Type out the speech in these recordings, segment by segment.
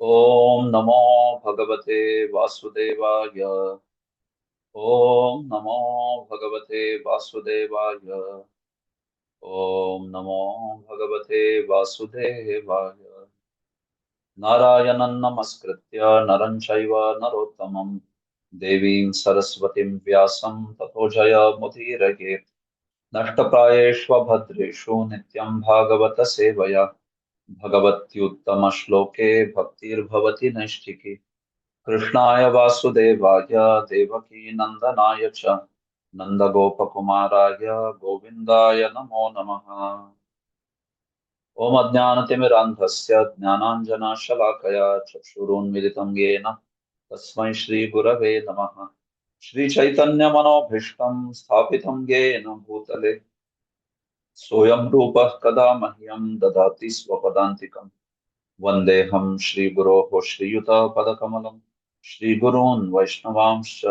ॐ नमो भगवते वासुदेवाय। ॐ नमो भगवते वासुदेवाय। ॐ नमो भगवते वासुदेवाय। नारायणं नमस्कृत्य नरं चैव नरोत्तमं देवीं सरस्वतीं व्यासं ततो जयमुदीरयेत्। नष्टप्रायेष्वभद्रेषु नित्यं भागवत सेवया भगवत्युत्तमश्लोके भक्तिर्भवति नैष्ठिकी। कृष्णाय वासुदेवाय देवकी नंदनाय च नन्दगोपकुमाराय गोविन्दाय नमो नमः। ॐ अज्ञानतिमिरान्धस्य ज्ञानाञ्जनशलाकया चक्षुरुन्मिलितं येन तस्मै श्रीगुरवे नमः। श्रीचैतन्यमनोभीष्टं स्थापितं येन भूतले सोऽयं रूपः कदा मह्यं ददाति स्वपदान्तिकम्। वन्देऽहं श्रीगुरोः श्रीयुतपदकमलं श्रीगुरून् वैष्णवांश्च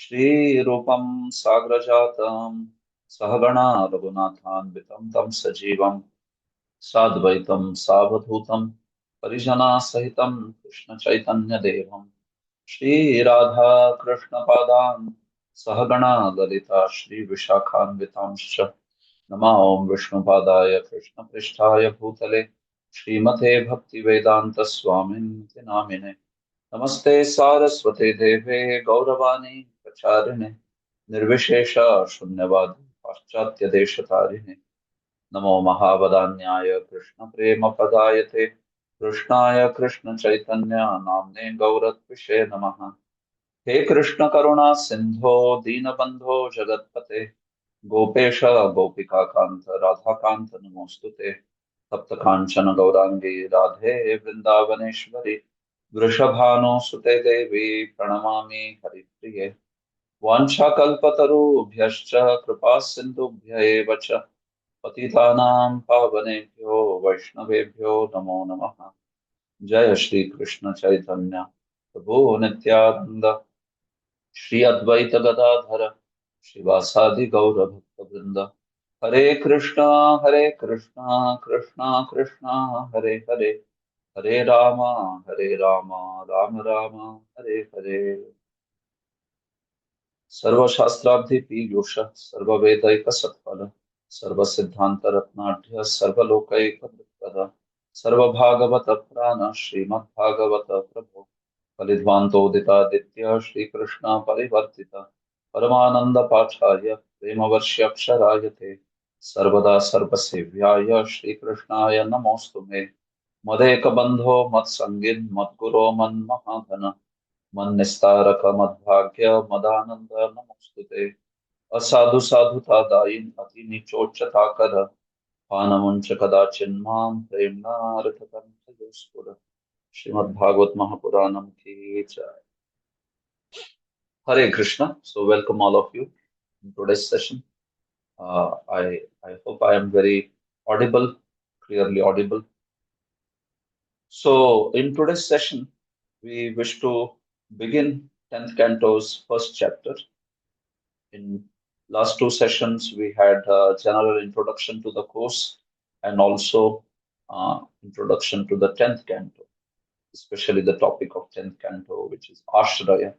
श्रीरूपं साग्रजातं सहगणा रघुनाथान्वितं तं सजीवं साद्वैतं सावधूतं परिजनासहितं कृष्णचैतन्यदेवं श्रीराधा कृष्णपादान् सहगणा ललिता श्रीविशाखान्वितांश्च नमः। ॐ विष्णुपादाय कृष्णपृष्ठाय भूतले श्रीमते भक्तिवेदान्त स्वामिन्ति नामिने नमस्ते सारस्वते देवे गौरवाणी प्रचारिणे निर्विशेष शून्यवादी पाश्चात्य देशतारिणे नमो महावदान्याय कृष्ण प्रेम पदायते कृष्णाय कृष्ण चैतन्य नाम्ने गौरत्विषे नमः। हे कृष्ण करुणा सिंधो दीनबंधो जगत्पते गोपेश गोपिका कांत राधा कांत नमोस्तुते। तप्त कांचन गौरांगी राधे वृंदावनेश्वरी वृषभानुसुते देवी प्रणमामि हरिप्रिये। वाञ्छाकल्पतरुभ्यश्च कृपा सिन्धुभ्य एव च पतितानां पावनेभ्यो वैष्णवेभ्यो नमो नमः। जय श्री कृष्ण चैतन्य प्रभु नित्यानंद श्री अद्वैत गदाधर श्रीवासादि गौर भक्तवृंद। हरे कृष्णा कृष्णा कृष्णा हरे हरे हरे राम राम राम हरे हरे। सर्वशास्त्राब्धि पीयूष सर्ववेदैक सत्फल सर्वसिद्धांत रत्नाढ्य सर्वलोकैकवृत्तः सर्वभागवत प्राण श्रीमद्भागवत प्रभो कलिध्वान्तोदितादित्य श्रीकृष्ण परिवर्तित परमानंद पाठाय प्रेमवर्ष्यक्षराय ते सर्वदा सर्वसेव्याय श्रीकृष्णाय नमोऽस्तु मदेकबन्धो मत्सङ्गिन् मद्गुरो मन्महाधन मन्निस्तारक मद्भाग्य मदानंद नमोस्तुते। असाधु साधुता दायिन् अति निचोच्चता कर पानमुंच कदाचिन्मां प्रेम्णा रघुकंठयोस्फुर। श्रीमद्भागवत महापुराणम की जय। Hare Krishna. So welcome all of you in today's session. I hope I am very audible, clearly audible. So in today's session, we wish to begin 10th Canto's first chapter. In last two sessions, we had a general introduction to the course and also introduction to the 10th canto, especially the topic of 10th canto, which is Ashraya,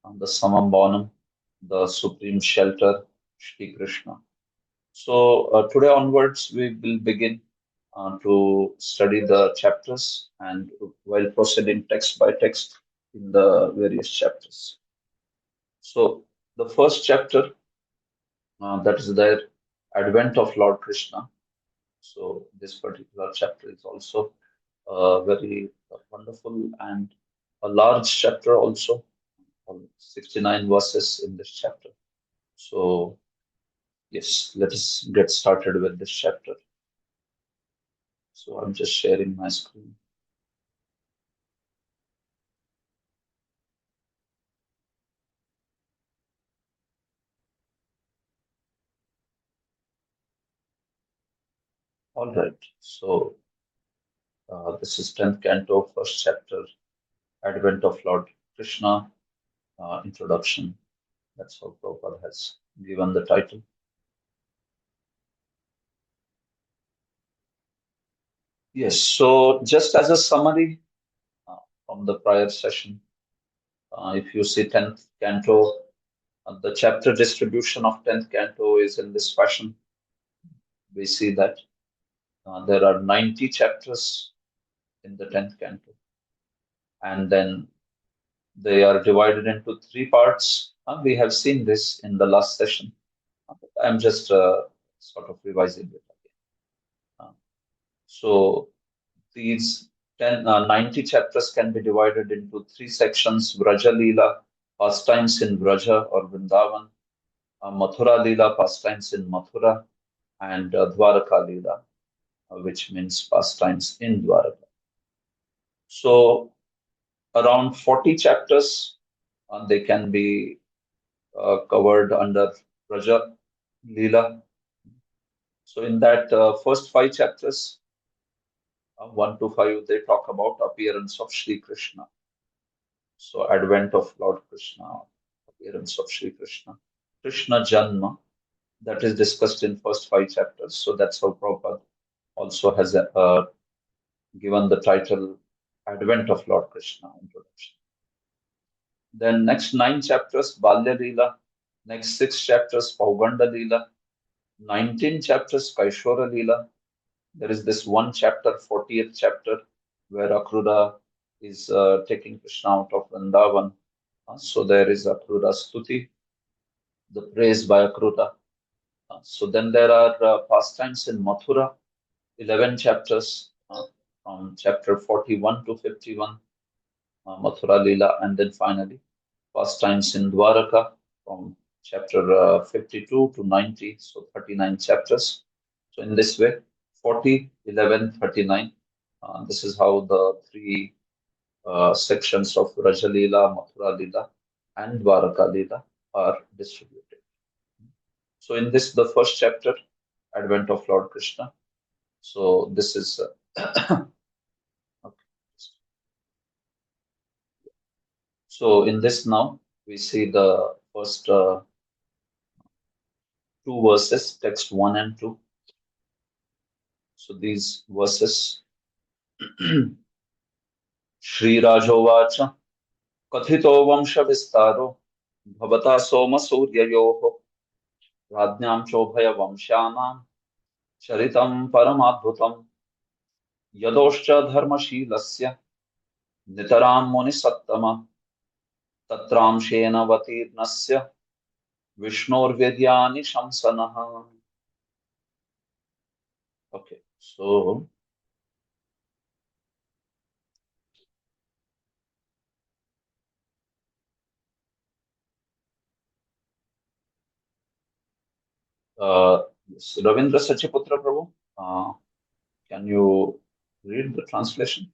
and the Samam, the supreme shelter, Shri Krishna. So today onwards, we will begin to study the chapters and while proceeding text by text in the various chapters. So the first chapter, that is their advent of Lord Krishna. So this particular chapter is also very wonderful and a large chapter also, 69 verses in this chapter. So yes, let us get started with this chapter. So I'm just sharing my screen. All right. So this is 10th canto, first chapter, Advent of Lord Krishna, introduction. That's how Prabhupada has given the title. Yes, so just as a summary, from the prior session. If you see 10th canto, the chapter distribution of 10th canto is in this fashion. We see that there are 90 chapters in the 10th canto, and then they are divided into three parts. We have seen this in the last session. I'm just sort of revising it again. So these 90 chapters can be divided into three sections: Vraja Leela, pastimes in Vraja or Vrindavan; Mathura Leela, pastimes in Mathura; and Dwaraka Leela, which means pastimes in Dwaraka. So around 40 chapters, they can be covered under Vraja Leela. So in that first five chapters, 1 to 5, they talk about appearance of Sri Krishna. So advent of Lord Krishna, appearance of Sri Krishna, Krishna Janma, that is discussed in first five chapters. So that's how Prabhupada also has given the title Advent of Lord Krishna introduction. Then next 9 chapters Balya Leela, next 6 chapters Pauganda Leela, 19 chapters Kaishora Leela. There is this one chapter, 40th chapter, where Akrura is taking Krishna out of Vrindavan. So there is Akrura Stuti, the praise by Akrura. So then there are pastimes in Mathura, 11 chapters from chapter 41 to 51, Mathura Leela, and then finally pastimes in Dwaraka from chapter 52 to 90, so 39 chapters. So in this way, 40, 11, 39. This is how the three sections of Vraja Leela, Mathura Leela, and Dwaraka Leela are distributed. So in this, the first chapter, Advent of Lord Krishna. So this is okay. So in this now we see the first 2 verses, text 1 and 2. So these verses, Shri Rajovacha, Kathito Vamsha Vistaro, Bhavata Soma Suryayoho, Radnyam Chobhaya Vamshanam, Charitam Paramadbhutam, Yadoscha Dharmashilasya, Nitaram Muni Sattama, Tatram Shena Vatirnasya, Vishnor Vedyani Shamsanaha. Okay, so yes, Ravindra Sachiputra Prabhu, can you read the translation?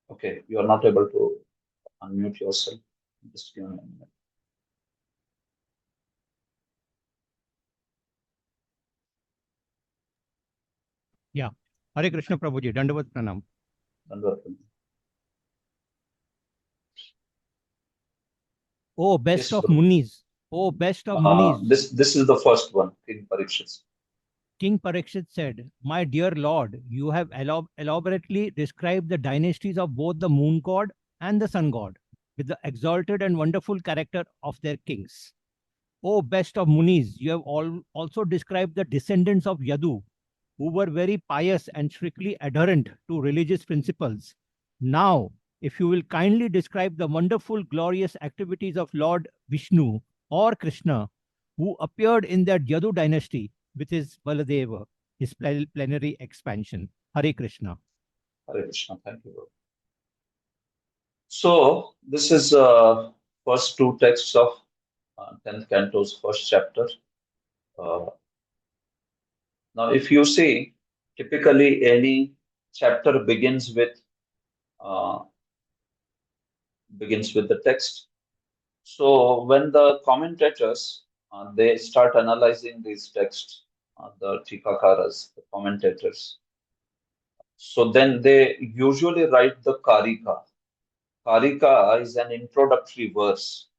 Okay, you are not able to unmute yourself. Just give me a minute. Yeah. Hare Krishna Prabhuji, Dandavat Pranam. Oh, best Yes, of Prabhu. Munis. Oh, best of Munis. This is the first one, King Parikshit. King Parikshit said, "My dear Lord, you have elaborately described the dynasties of both the moon god and the sun god, with the exalted and wonderful character of their kings. O best of Munis, you have also described the descendants of Yadu, who were very pious and strictly adherent to religious principles. Now, if you will kindly describe the wonderful, glorious activities of Lord Vishnu or Krishna, who appeared in that Yadu dynasty with his Baladeva, his plenary expansion. Hare Krishna. Hare Krishna, thank you, Prabhu. So this is first 2 texts of 10th canto's first chapter. Now, if you see, typically any chapter uh, begins with the text. So when the commentators they start analyzing these texts, the tikakaras, the commentators, so then they usually write the karika. Karika is an introductory verse.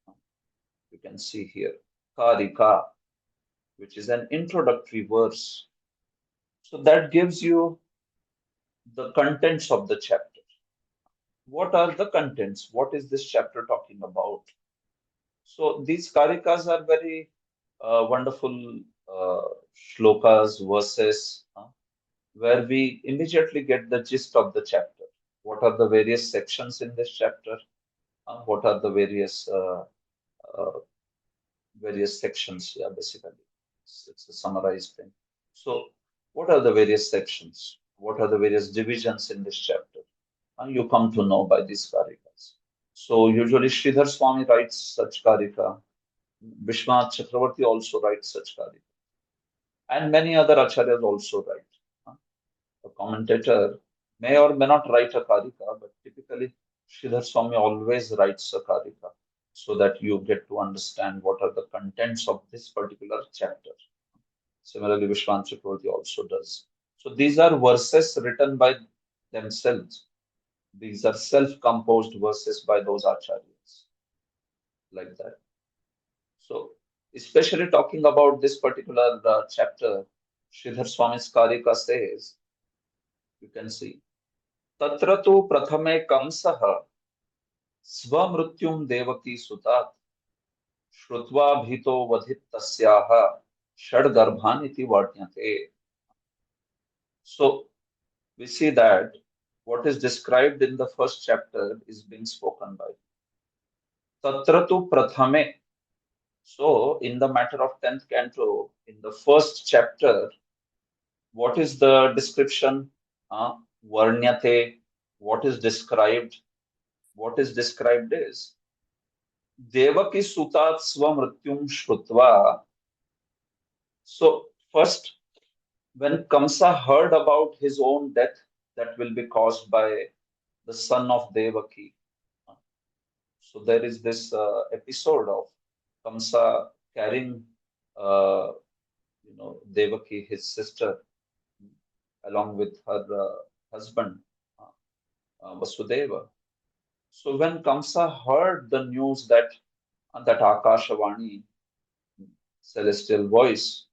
You can see here, karika, which is an introductory verse. So that gives you the contents of the chapter. What are the contents? What is this chapter talking about? So these karikas are very wonderful shlokas, verses, where we immediately get the gist of the chapter. What are the various sections in this chapter? What are the uh, various sections? Yeah, basically, it's a summarized thing. So, what are the various sections? What are the various divisions in this chapter? You come to know by these karikas. So, usually Sridhar Swami writes such karika. Vishwanath Chakravarti also writes such karika, and many other acharyas also write. A commentator may or may not write a karika, but typically Sridhar Swami always writes a karika so that you get to understand what are the contents of this particular chapter. Similarly, Vishwanath Chakravarti also does. So these are verses written by themselves. These are self-composed verses by those acharyas, like that. So, especially talking about this particular chapter, Sridhar Swami's Karika says, you can see, Tatra tu prathame kamsaha स्वमृत्युम Devaki सुतात श्रुत्वा भीतो वधित तस्याः षड्गर्भानिति वर्ण्यते. So we see that what is described in the first chapter is being spoken by Tatra tu prathame. So in the matter of 10th canto, in the first chapter, what is the description? Varnyate. What is described? What is described is Devaki sutat swamrityum shrutva. So first, when Kamsa heard about his own death that will be caused by the son of Devaki, so there is this episode of Kamsa carrying, Devaki, his sister, along with her husband, Vasudeva. So when Kamsa heard the news that Akashavani, celestial voice,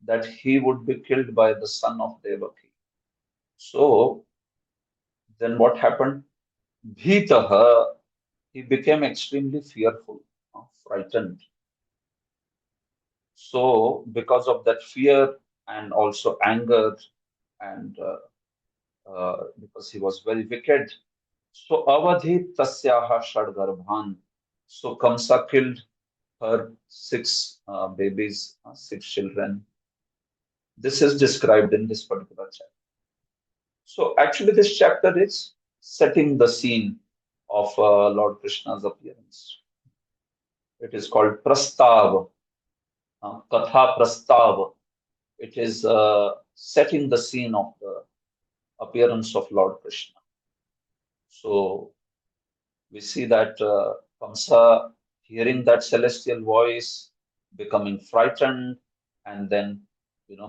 that he would be killed by the son of Devaki. So then what happened? Bhitaha, he became extremely fearful, frightened. So because of that fear and also anger and because he was very wicked, so Avadhi Tasyaha Shadgarbhan. So Kamsa killed her six babies, six children. This is described in this particular chapter. So actually, this chapter is setting the scene of Lord Krishna's appearance. It is called Prastav, Katha Prastav. It is setting the scene of the appearance of Lord Krishna. So we see that Kamsa hearing that celestial voice, becoming frightened, and then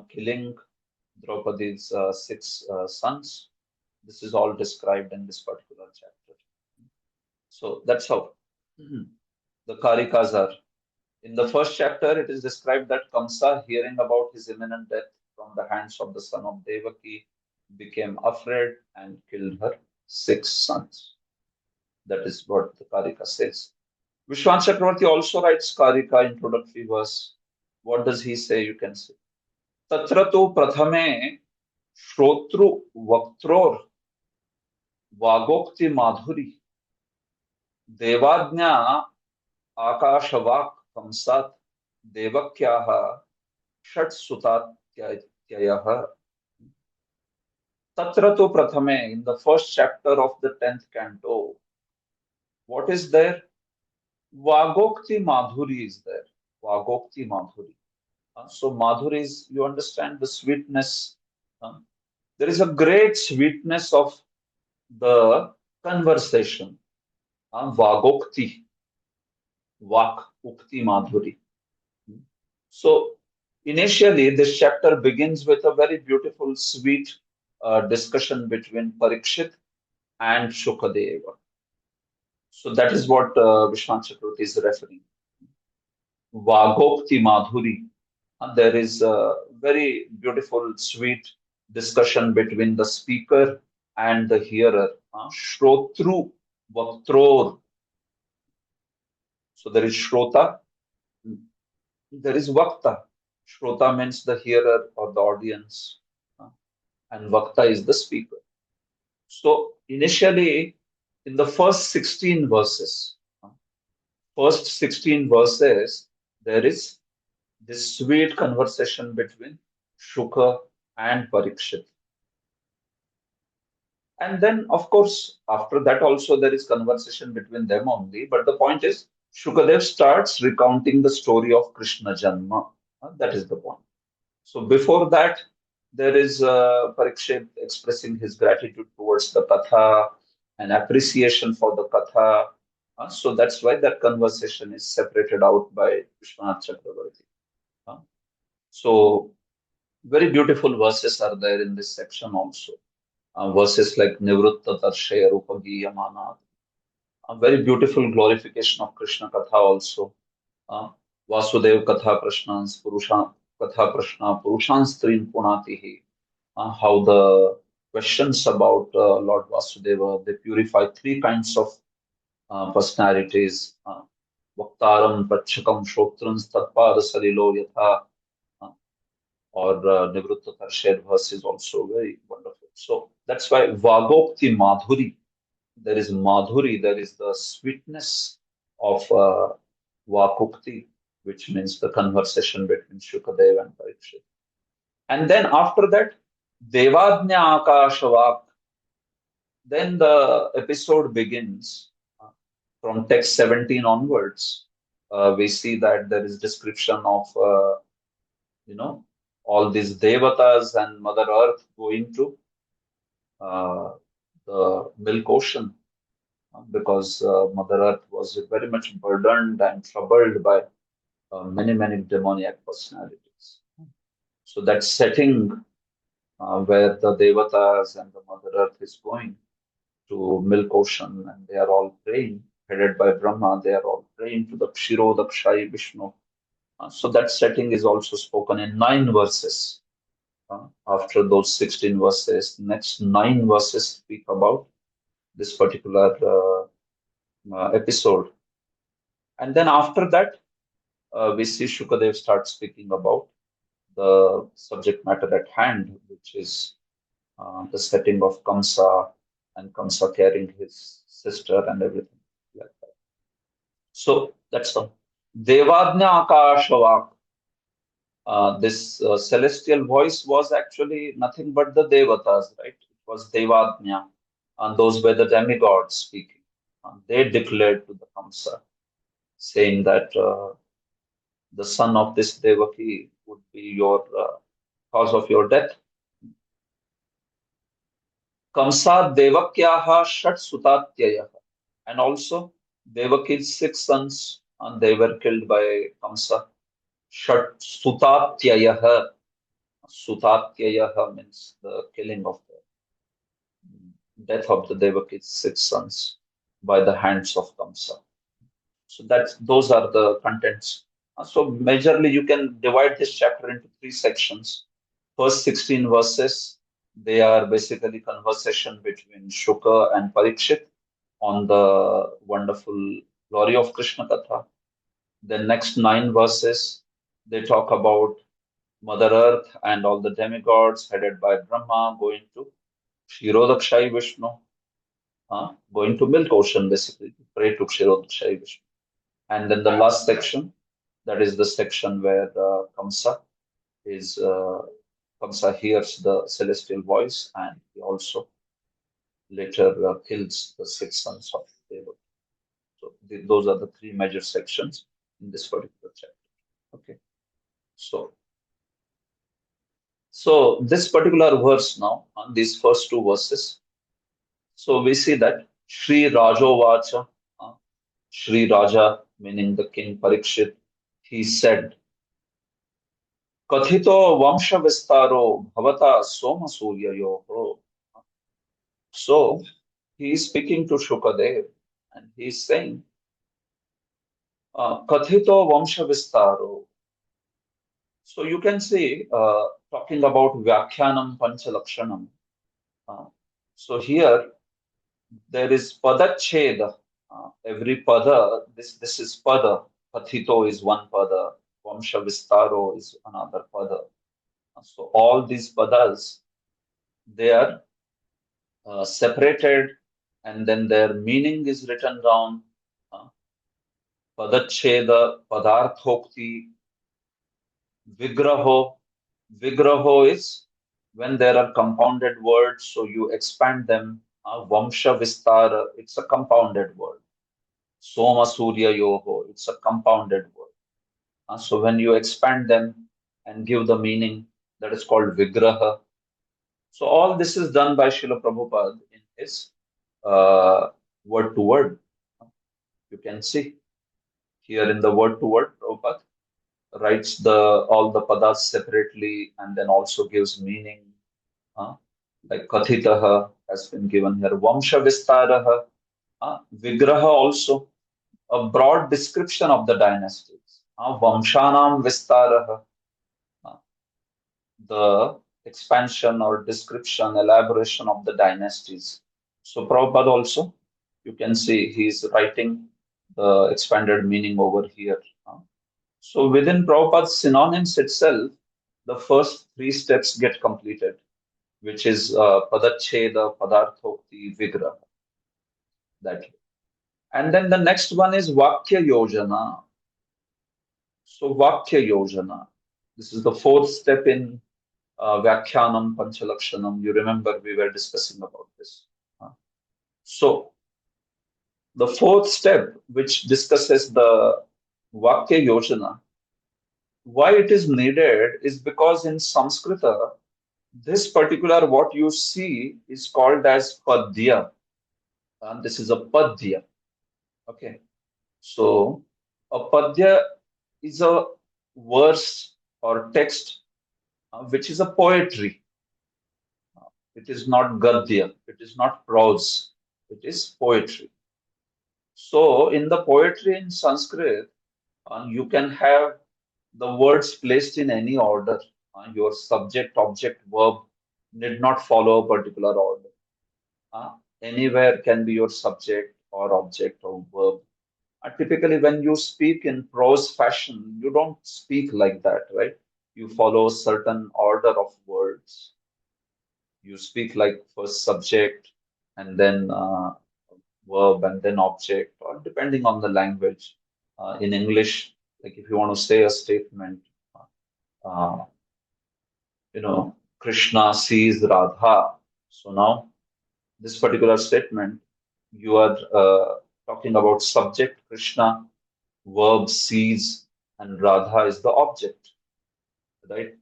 killing Draupadi's six sons. This is all described in this particular chapter. So that's how the Karikas are. In the first chapter, it is described that Kamsa, hearing about his imminent death from the hands of the son of Devaki, became afraid and killed her six sons. That is what the Karika says. Vishwan Chakravarti also writes Karika introductory verse. What does he say? You can say. Tatra tu prathame shrotru vaktror वागोक्ति Madhuri देवाज्ञा आकाशवाक् कंसात् देवक्याः षट्सुतात्ययः. Tatra tu prathame, in the first chapter of the 10th canto, what is there? Vagokti Madhuri is there. Vagokti Madhuri. So Madhuri is, you understand, the sweetness. There is a great sweetness of the conversation. Vagokti. Vak, Ukti Madhuri. So initially, this chapter begins with a very beautiful, sweet discussion between Parikshit and Shukadeva. So that is what Vishwanath Chakravarti is referring. Vagokti Madhuri. There is a very beautiful, sweet discussion between the speaker and the hearer. Shrotru, Vaktror. So there is Shrota, there is Vakta. Shrota means the hearer or the audience, and Vakta is the speaker. So initially, in the first 16 verses, there is this sweet conversation between Shuka and Parikshit. And then, of course, after that also there is conversation between them only. But the point is, Shukadev starts recounting the story of Krishna Janma. That is the point. So before that, there is Parikshit expressing his gratitude towards the Katha and appreciation for the Katha. So that's why that conversation is separated out by Vishwanath Chakravarti. So very beautiful verses are there in this section also. Verses like Nivrutta Tarshaya Rupagiyamana. A very beautiful glorification of Krishna Katha also. Vasudev Katha Prashnans Purusha Katha Prashna Purushans Trin Punatihi. How the questions about Lord Vasudeva, they purify three kinds of personalities. Vaktaram, Pachakam, Shotrans, Tatpada Salilo Yatha, or Nivrutta Tarshed verse is also very wonderful. So that's why Vagokti Madhuri, there is Madhuri, there is the sweetness of Vakukti, which means the conversation between Shukadev and Parikshit. And then after that, Devadnya Akashavak, then the episode begins from text 17 onwards. We see that there is description of, all these devatas and Mother Earth going to the milk ocean because Mother Earth was very much burdened and troubled by many demoniac personalities. So that setting where the devatas and the Mother Earth is going to milk ocean and they are all praying, headed by Brahma, they are all praying to the Kshirodakshai Vishnu. So that setting is also spoken in 9 verses. After those 16 verses, next 9 verses speak about this particular episode. And then after that, we see Shukadev start speaking about the subject matter at hand, which is the setting of Kamsa and Kamsa carrying his sister and everything like that. So that's the Devadnya Akashavak. This celestial voice was actually nothing but the Devatas, right? It was Devadnya, and those were the demigods speaking. They declared to the Kamsa, saying that the son of this Devaki would be your cause of your death. Kamsa Devakyaha Shat Sutatyayah. And also Devaki's 6 sons, and they were killed by Kamsa. Shat Sutatyayah. Sutatyayah means the killing of the death of the Devaki's 6 sons by the hands of Kamsa. So those are the contents. So majorly you can divide this chapter into 3 sections. First 16 verses, they are basically conversation between Shuka and Parikshit on the wonderful glory of Krishna Katha. The next 9 verses, they talk about Mother Earth and all the demigods headed by Brahma going to Kshirodakshai Vishnu, going to milk ocean basically to pray to Kshirodakshai Vishnu. And then the last section, that is the section where Kamsa hears the celestial voice and he also later kills the 6 sons of Deva. So those are the 3 major sections in this particular chapter. Okay. So this particular verse now, on these first 2 verses, so we see that Sri Rajovacha, Sri Raja, meaning the king Parikshit, he said, Kathito Vamsha Vistaro Bhavata Soma Suryayoho. So he is speaking to Shukadev and he is saying, Kathito Vamsha Vistaro. So you can say, talking about Vyakhyanam Panchalakshanam. Uh, so here there is Padacheda. Every pada, this is pada. Pathito is one pada. Vamsha Vistaro is another pada. So all these padas, they are separated, and then their meaning is written down. Uh, Padacheda, Padarthokti, Vigraho. Vigraho is when there are compounded words, so you expand them. Vamsha Vistara, it's a compounded word. Soma Surya Yoho, it's a compounded word. So when you expand them and give the meaning, that is called Vigraha. So all this is done by Srila Prabhupada in his word to word. You can see here in the word to word, Prabhupada writes all the padas separately and then also gives meaning. Like Kathitaha has been given here. Vamsha Vistaraha, Vigraha also, a broad description of the dynasties. Vamshanam Vistaraha, uh, the expansion or description, elaboration of the dynasties. So Prabhupada also, you can see he's writing the expanded meaning over here. So within Prabhupada's synonyms itself, the first three steps get completed, which is Padacheda, Padarthokti, Vigraha. That. And then the next one is Vakya Yojana. So Vakya Yojana. This is the fourth step in Vyakhyanam Panchalakshanam. You remember we were discussing about this. So the fourth step, which discusses the Vakya Yojana, why it is needed is because in Sanskrita, this particular what you see is called as Padya. And this is a Padya. Okay. So a Padya is a verse or text which is a poetry. It is not Gadya. It is not prose. It is poetry. So in the poetry in Sanskrit, you can have the words placed in any order. Your subject, object, verb need not follow a particular order. Uh, Anywhere can be your subject or object or verb. Typically, when you speak in prose fashion, you don't speak like that, right? You follow a certain order of words. You speak like first subject and then verb and then object, or depending on the language. In English, like if you want to say a statement, uh, Krishna sees Radha. So now this particular statement, you are talking about subject Krishna, verb sees, and Radha is the object, right?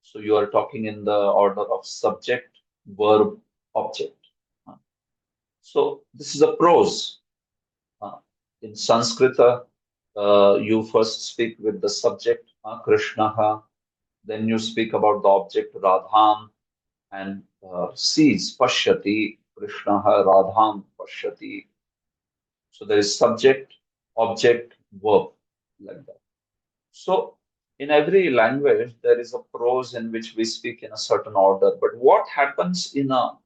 So you are talking in the order of subject, verb, object. So this is a prose. Uh, in Sanskrit, you first speak with the subject, Krishna, then you speak about the object, Radham, and sees, Pashyati, Krishna, Radham, Pashyati. So there is subject, object, verb, like that. So in every language, there is a prose in which we speak in a certain order. But what happens in a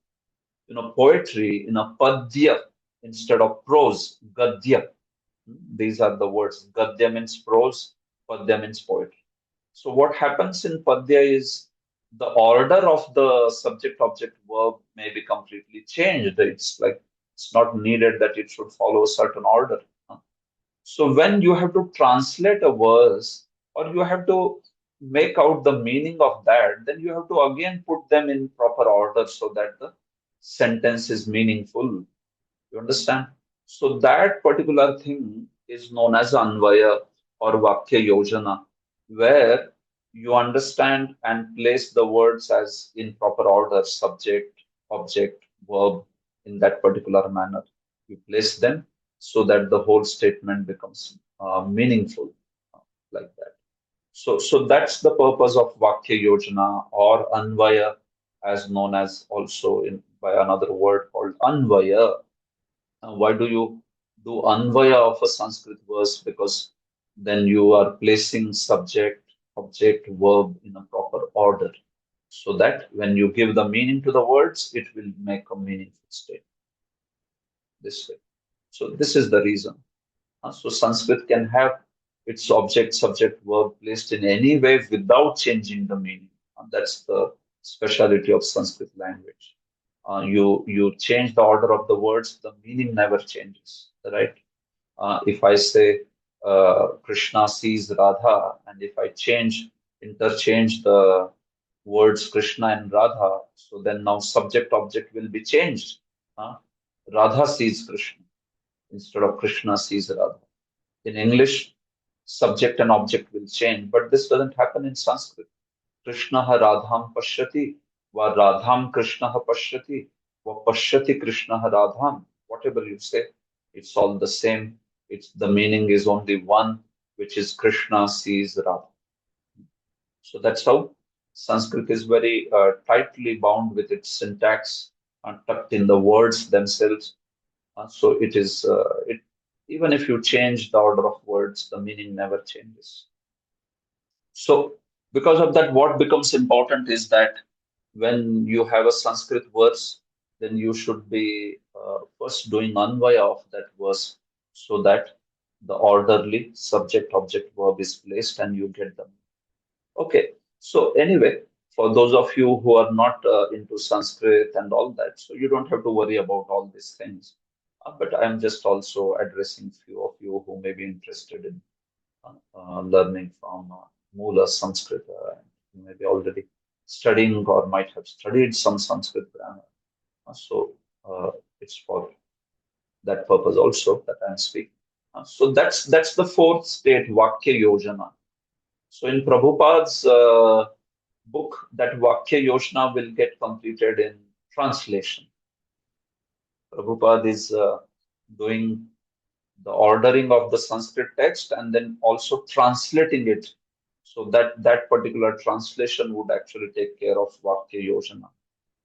poetry, in a padya, instead of prose, gadya? These are the words. Gadya means prose, padya means poetry. So what happens in padya is the order of the subject, object, verb may be completely changed. It's like it's not needed that it should follow a certain order. So when you have to translate a verse or you have to make out the meaning of that, then you have to again put them in proper order so that the sentence is meaningful. You understand? So that particular thing is known as Anvaya or Vakya Yojana, where you understand and place the words as in proper order, subject, object, verb, in that particular manner. You place them so that the whole statement becomes meaningful, like that. So that's the purpose of Vakya Yojana or Anvaya, as known as also by another word called Anvaya. Why do you do Anvaya of a Sanskrit verse? Because then you are placing subject, object, verb in a proper order, so that when you give the meaning to the words, it will make a meaningful statement this way. So this is the reason. So Sanskrit can have its object, subject, verb placed in any way without changing the meaning. That's the speciality of Sanskrit language. You change the order of the words, the meaning never changes, right? If I say Krishna sees Radha, and if I interchange the words Krishna and Radha, so then now subject object will be changed. Radha sees Krishna instead of Krishna sees Radha. In English, subject and object will change, but this doesn't happen in Sanskrit. Krishna Radham Pashyati, va Radham Krishna Pashyati, va Pashyati Krishna Radham. Whatever you say, it's all the same. It's the meaning is only one, which is Krishna sees Radha. So that's how Sanskrit is very tightly bound with its syntax and tucked in the words themselves. So it is it even if you change the order of words, the meaning never changes. So because of that, what becomes important is that when you have a Sanskrit verse, then you should be first doing Anvaya of that verse so that the orderly subject, object, verb is placed and you get them. Okay. So anyway, for those of you who are not into Sanskrit and all that, so you don't have to worry about all these things. But I'm just also addressing few of you who may be interested in learning from Mula Sanskrit, maybe already studying or might have studied some Sanskrit grammar. So it's for that purpose also that I'm speaking. So that's the fourth state, Vakya Yojana. So in Prabhupada's book, that Vakya Yojana will get completed in translation. Prabhupada is doing the ordering of the Sanskrit text and then also translating it. So that particular translation would actually take care of Vakya Yojana,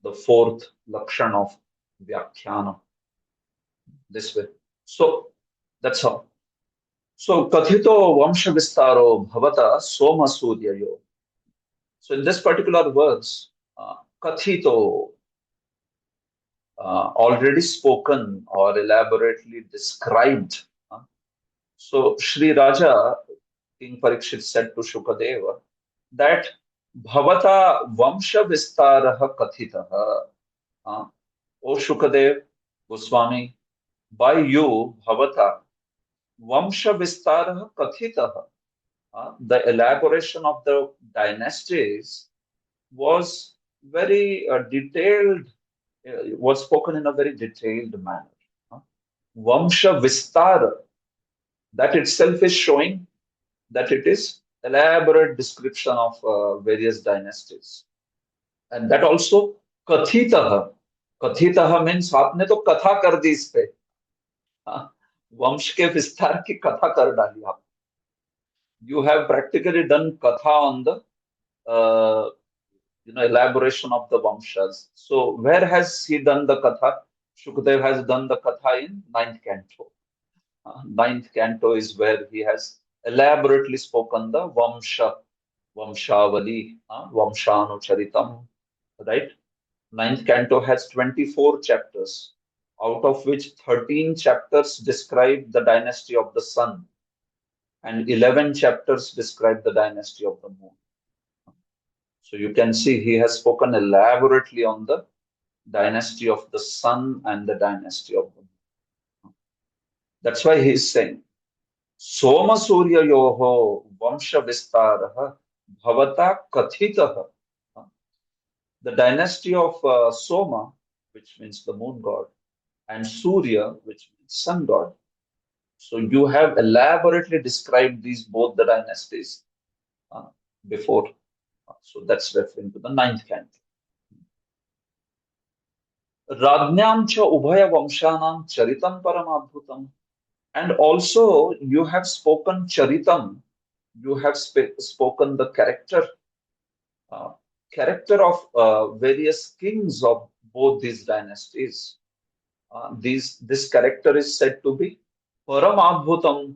the fourth lakshan of Vyakhyana, this way. So that's how. So Kathito Vamsha Vistaro Bhavata Soma Suryayo. So in this particular verse, Kathito, already spoken or elaborately described. So Sri Raja, King Parikshit said to Shukadeva that Bhavata Vamsha Vistaraha Kathitaha. O Shukadev Goswami, by you, Bhavata, Vamsha Vistaraha Kathitaha. The elaboration of the dynasties was very detailed, was spoken in a very detailed manner. Vamsha Vistara, that itself is showing that it is elaborate description of various dynasties. And that also Kathitaha. Kathitaha means आपने तो कथा कर दी इस पे, वंश के विस्तार की कथा कर डाली आप. You have practically done katha on the elaboration of the Vamshas. So where has he done the katha? Shukdev has done the katha in ninth canto. Ninth canto is where he has elaborately spoken the Vamshavali, Vamshanucharitam, right? Ninth canto has 24 chapters, out of which 13 chapters describe the dynasty of the sun and 11 chapters describe the dynasty of the moon. So you can see he has spoken elaborately on the dynasty of the sun and the dynasty of the moon. That's why he is saying, Soma Surya Yoho Vamsha Vistaraha Bhavata Kathitaha. The dynasty of Soma, which means the moon god, and Surya, which means sun god. So you have elaborately described these both the dynasties before. So that's referring to the ninth canto. Rajnyam cha ubhaya vamshanam charitam paramadbhutam. And also you have spoken charitam, you have spoken the character of various kings of both these dynasties. This character is said to be paramadbhutam.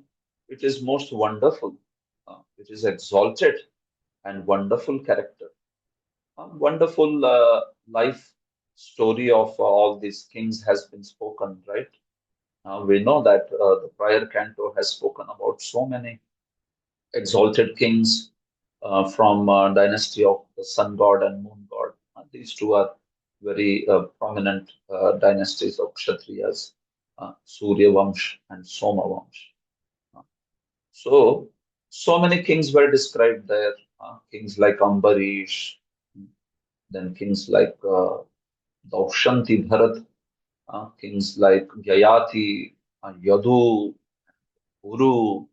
It is most wonderful. It is exalted. and wonderful character. A wonderful life story of all these kings has been spoken, right? We know that the prior canto has spoken about so many exalted kings from dynasty of the sun god and moon god. These two are very prominent dynasties of Kshatriyas, Surya Vamsh and Soma Vamsh. Uh, so, so many kings were described there. Kings like Ambarish, then kings like Daushanti Bharat, kings like Yayati, Yadu, Uru.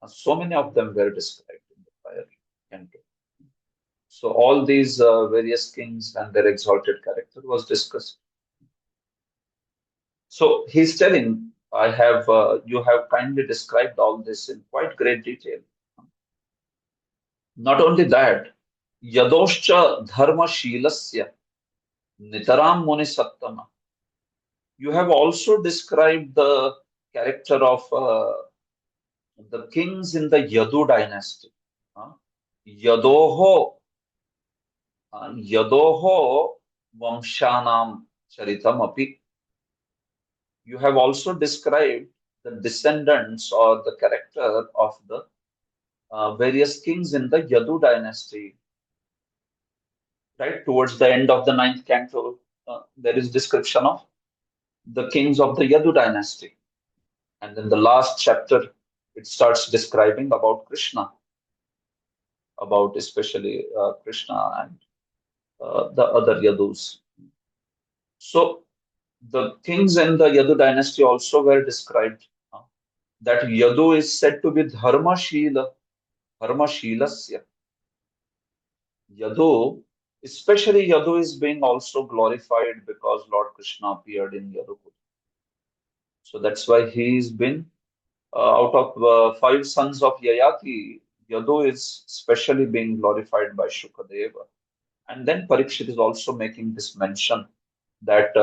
So many of them were described in the prior canto. So all these various kings and their exalted character was discussed. So he's telling, I have you have kindly described all this in quite great detail. Not only that, yadoscha dharma shilasya nitaram muni sattama. You have also described the character of the kings in the Yadu dynasty. Uh, Yadoho, Yadoho Vamshanam Charitam api. You have also described the descendants or the character of the various kings in the Yadu dynasty. Right towards the end of the ninth canto, there is description of the kings of the Yadu dynasty, and in the last chapter, it starts describing about Krishna, about especially Krishna and the other Yadus. So the kings in the Yadu dynasty also were described. That Yadu is said to be Dharma Shila, Dharma Shilasya. Yadu, especially Yadu is being also glorified because Lord Krishna appeared in Yadupur. So that's why he's been out of five sons of Yayati, Yadu is specially being glorified by Shukadeva. And then Parikshit is also making this mention that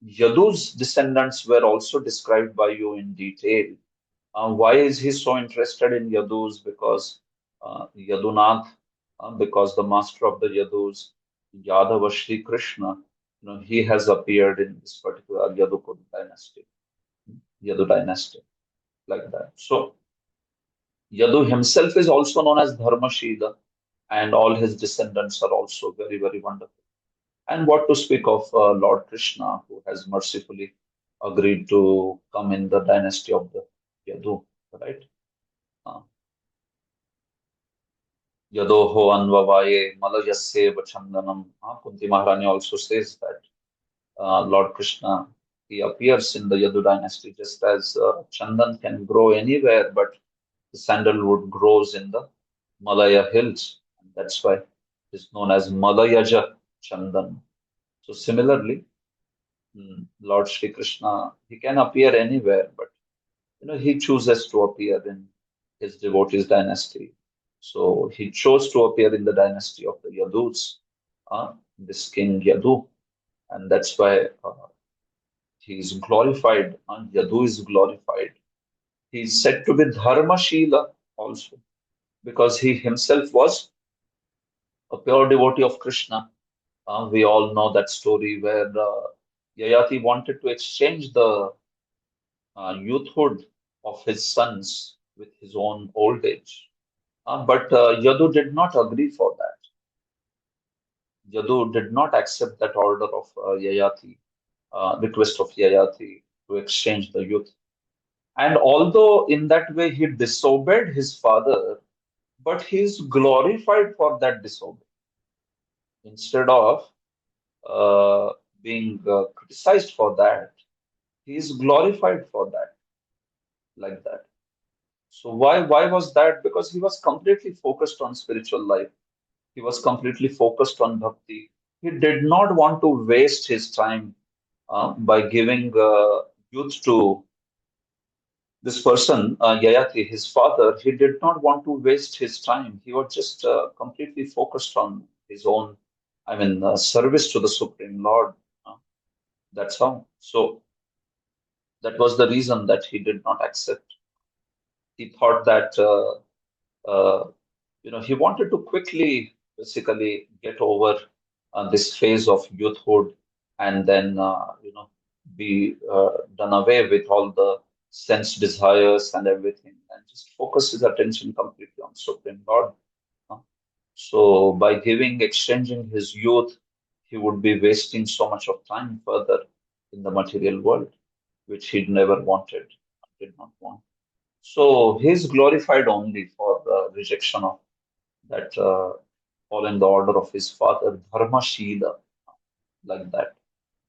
Yadu's descendants were also described by you in detail. Why is he so interested in Yadus? Because Yadunath, because the master of the Yadus, Yadava Shri Krishna, he has appeared in this particular Yadupur dynasty, Yadu dynasty, like that. So Yadu himself is also known as Dharmashila, and all his descendants are also very, very wonderful. And what to speak of Lord Krishna, who has mercifully agreed to come in the dynasty of the Yadu, right? Uh, Yadoho Anvavaye Malayasya Vachandanam. Kunti Maharani also says that Lord Krishna, he appears in the Yadu dynasty just as Chandan can grow anywhere, but the sandalwood grows in the Malaya hills. And that's why it is known as Malayaja Chandan. So similarly, Lord Sri Krishna, he can appear anywhere, but he chooses to appear in his devotees dynasty. So he chose to appear in the dynasty of the Yadus, this king Yadu, and that's why he is glorified. Yadu is glorified. He is said to be Dharmashila also, because he himself was a pure devotee of Krishna. We all know that story where Yayati wanted to exchange the youthhood of his sons with his own old age. But Yadu did not agree for that. Yadu did not accept that order of Yayati, request of Yayati to exchange the youth. And although in that way he disobeyed his father, but he is glorified for that disobedience. Instead of uh, being criticized for that, he is glorified for that, like that. So why was that? Because he was completely focused on spiritual life. He was completely focused on bhakti. He did not want to waste his time by giving youth to this person, Yayati, his father. He did not want to waste his time. He was just completely focused on his own, service to the Supreme Lord. Uh, that's how. So that was the reason that he did not accept. He thought that. Uh, he wanted to quickly basically get over this phase of youthhood, and then be done away with all the sense desires and everything, and just focus his attention completely on Supreme Lord. uh. So by exchanging his youth, he would be wasting so much of time further in the material world, which he never wanted, did not want. So he's glorified only for the rejection of that, all in the order of his father, Dharmashila, like that.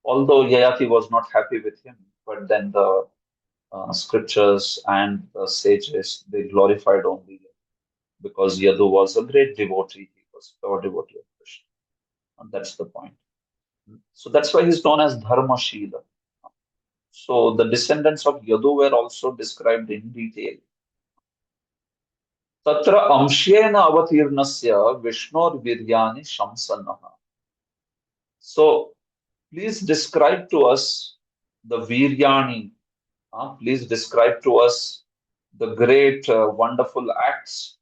Although Yayati was not happy with him, but then the scriptures and the sages, they glorified only because Yadu was a great devotee. He was a pure devotee of Krishna. And that's the point. So that's why he's known as Dharmashila. So the descendants of Yadu were also described in detail. Tatra amshena avatirnasya Vishnor viryani shamsanaha. So please describe to us the viryani. Please describe to us the great, wonderful acts,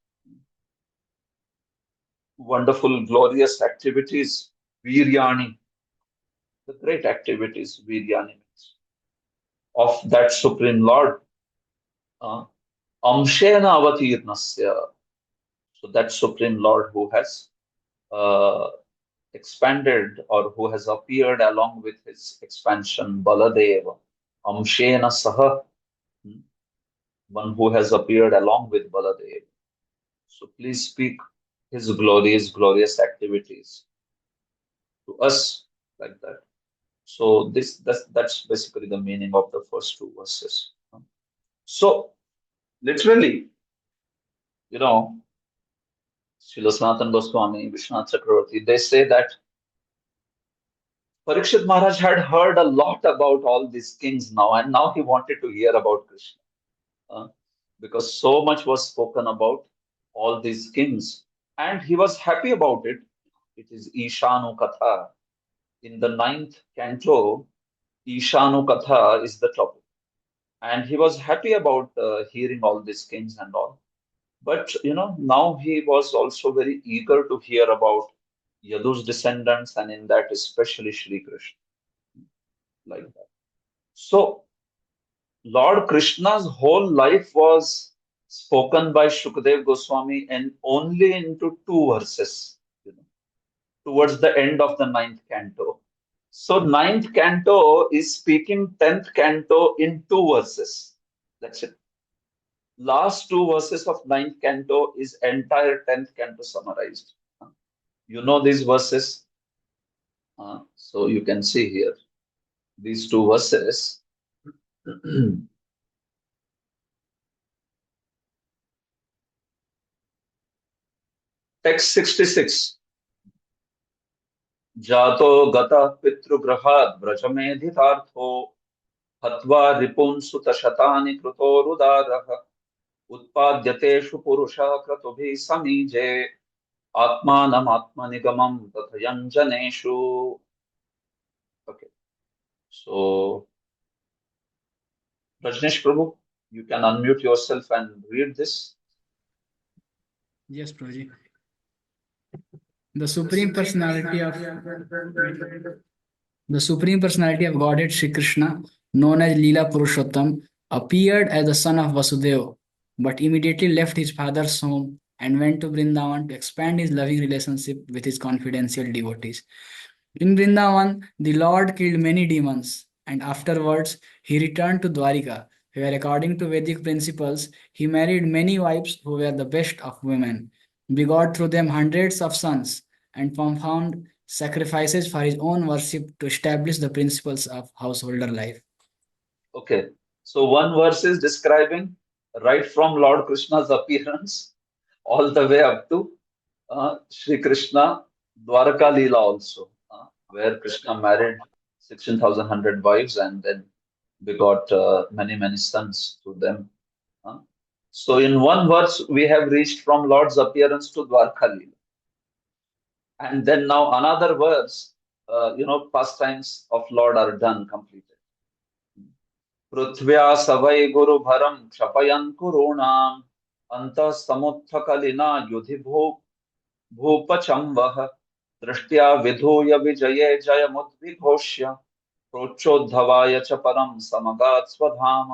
wonderful, glorious activities, viryani, the great activities, viryani, of that Supreme Lord. Amshena avatirnasya. So that Supreme Lord who has uh, expanded, or who has appeared along with his expansion, Baladeva. Amshena Saha, one who has appeared along with Baladeva. So please speak his glorious activities to us, like that. So that's basically the meaning of the first two verses. So literally, you know, Srila Sanatana Goswami, Vishwanath Chakravarti, they say that Parikshit Maharaj had heard a lot about all these kings now, and now he wanted to hear about Krishna. Because so much was spoken about all these kings, and he was happy about it. It is Ishanu Katha. In the ninth canto, Ishanu Katha is the topic. And he was happy about hearing all these kings and all. But, now he was also very eager to hear about Yadu's descendants, and in that, especially Shri Krishna, like that. So, Lord Krishna's whole life was spoken by Shukdev Goswami and only into two verses, towards the end of the ninth canto. So ninth canto is speaking 10th canto in two verses. That's it. Last two verses of ninth canto is entire 10th canto summarized. You know these verses. So you can see here these two verses. Text 66. Jato gata pitrugrahat brajamedhitartho hatva ripun suta shatani krutorudaraha उत्पाद्यतेषु पुरुषः क्रतुभिः समीजे आत्मानम् आत्मनिगमं तथयञ्जनेषु. Okay, so Rajneesh Prabhu, you can unmute yourself and read this. Yes, Prabhuji. The Supreme Personality of Godhead Sri Krishna, known as Leela Purushottam, appeared as the son of Vasudeva, but immediately left his father's home and went to Vrindavan to expand his loving relationship with his confidential devotees. In Vrindavan, the Lord killed many demons, and afterwards he returned to Dwarika, where, according to Vedic principles, he married many wives who were the best of women, begot through them hundreds of sons, and performed sacrifices for his own worship to establish the principles of householder life. Okay, so one verse is describing right from Lord Krishna's appearance all the way up to Sri Krishna Dwaraka Leela also, where Krishna married 16,100 wives and then begot many sons to them. So in one verse, we have reached from Lord's appearance to Dwarka Leela. And then now another verse, pastimes of Lord are done, completed. Prithvya savai guru bharam kshapayan kurunam Anta samuthakalina yudhi bhupachambah दृष्ट्या विधूय विजये जयमुद्विघोष्य प्रोच्चोद्धवाय च परम समगात् स्वधाम.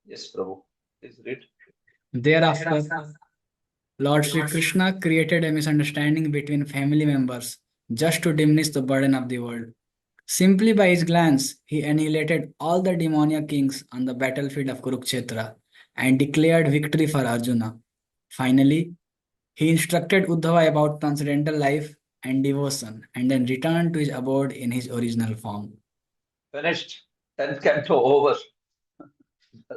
Yes, Prabhu. Please read. Thereafter, Lord Sri Krishna created a misunderstanding between family members just to diminish the burden of the world. Simply by his glance, he annihilated all the demoniac kings on the battlefield of Kurukshetra and declared victory for Arjuna. Finally, he instructed Uddhava about transcendental life and devotion and then returned to his abode in his original form. Finished. 10th canto over.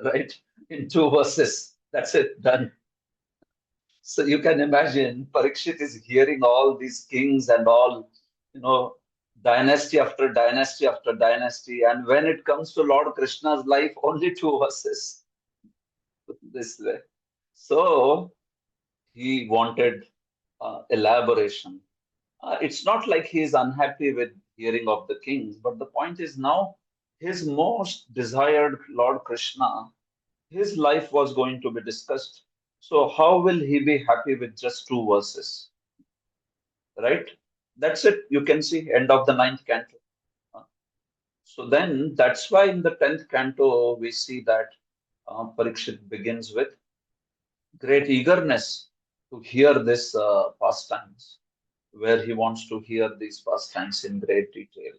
Right? In 2 verses. That's it. Done. So you can imagine Parikshit is hearing all these kings and all, dynasty after dynasty after dynasty. And when it comes to Lord Krishna's life, only 2 verses this way. So he wanted elaboration. It's not like he is unhappy with hearing of the kings, but the point is now his most desired Lord Krishna, his life was going to be discussed. So how will he be happy with just 2 verses? Right? That's it. You can see end of the ninth canto. So then that's why in the 10th canto we see that Parikshit begins with great eagerness to hear this pastimes, where he wants to hear these pastimes in great detail.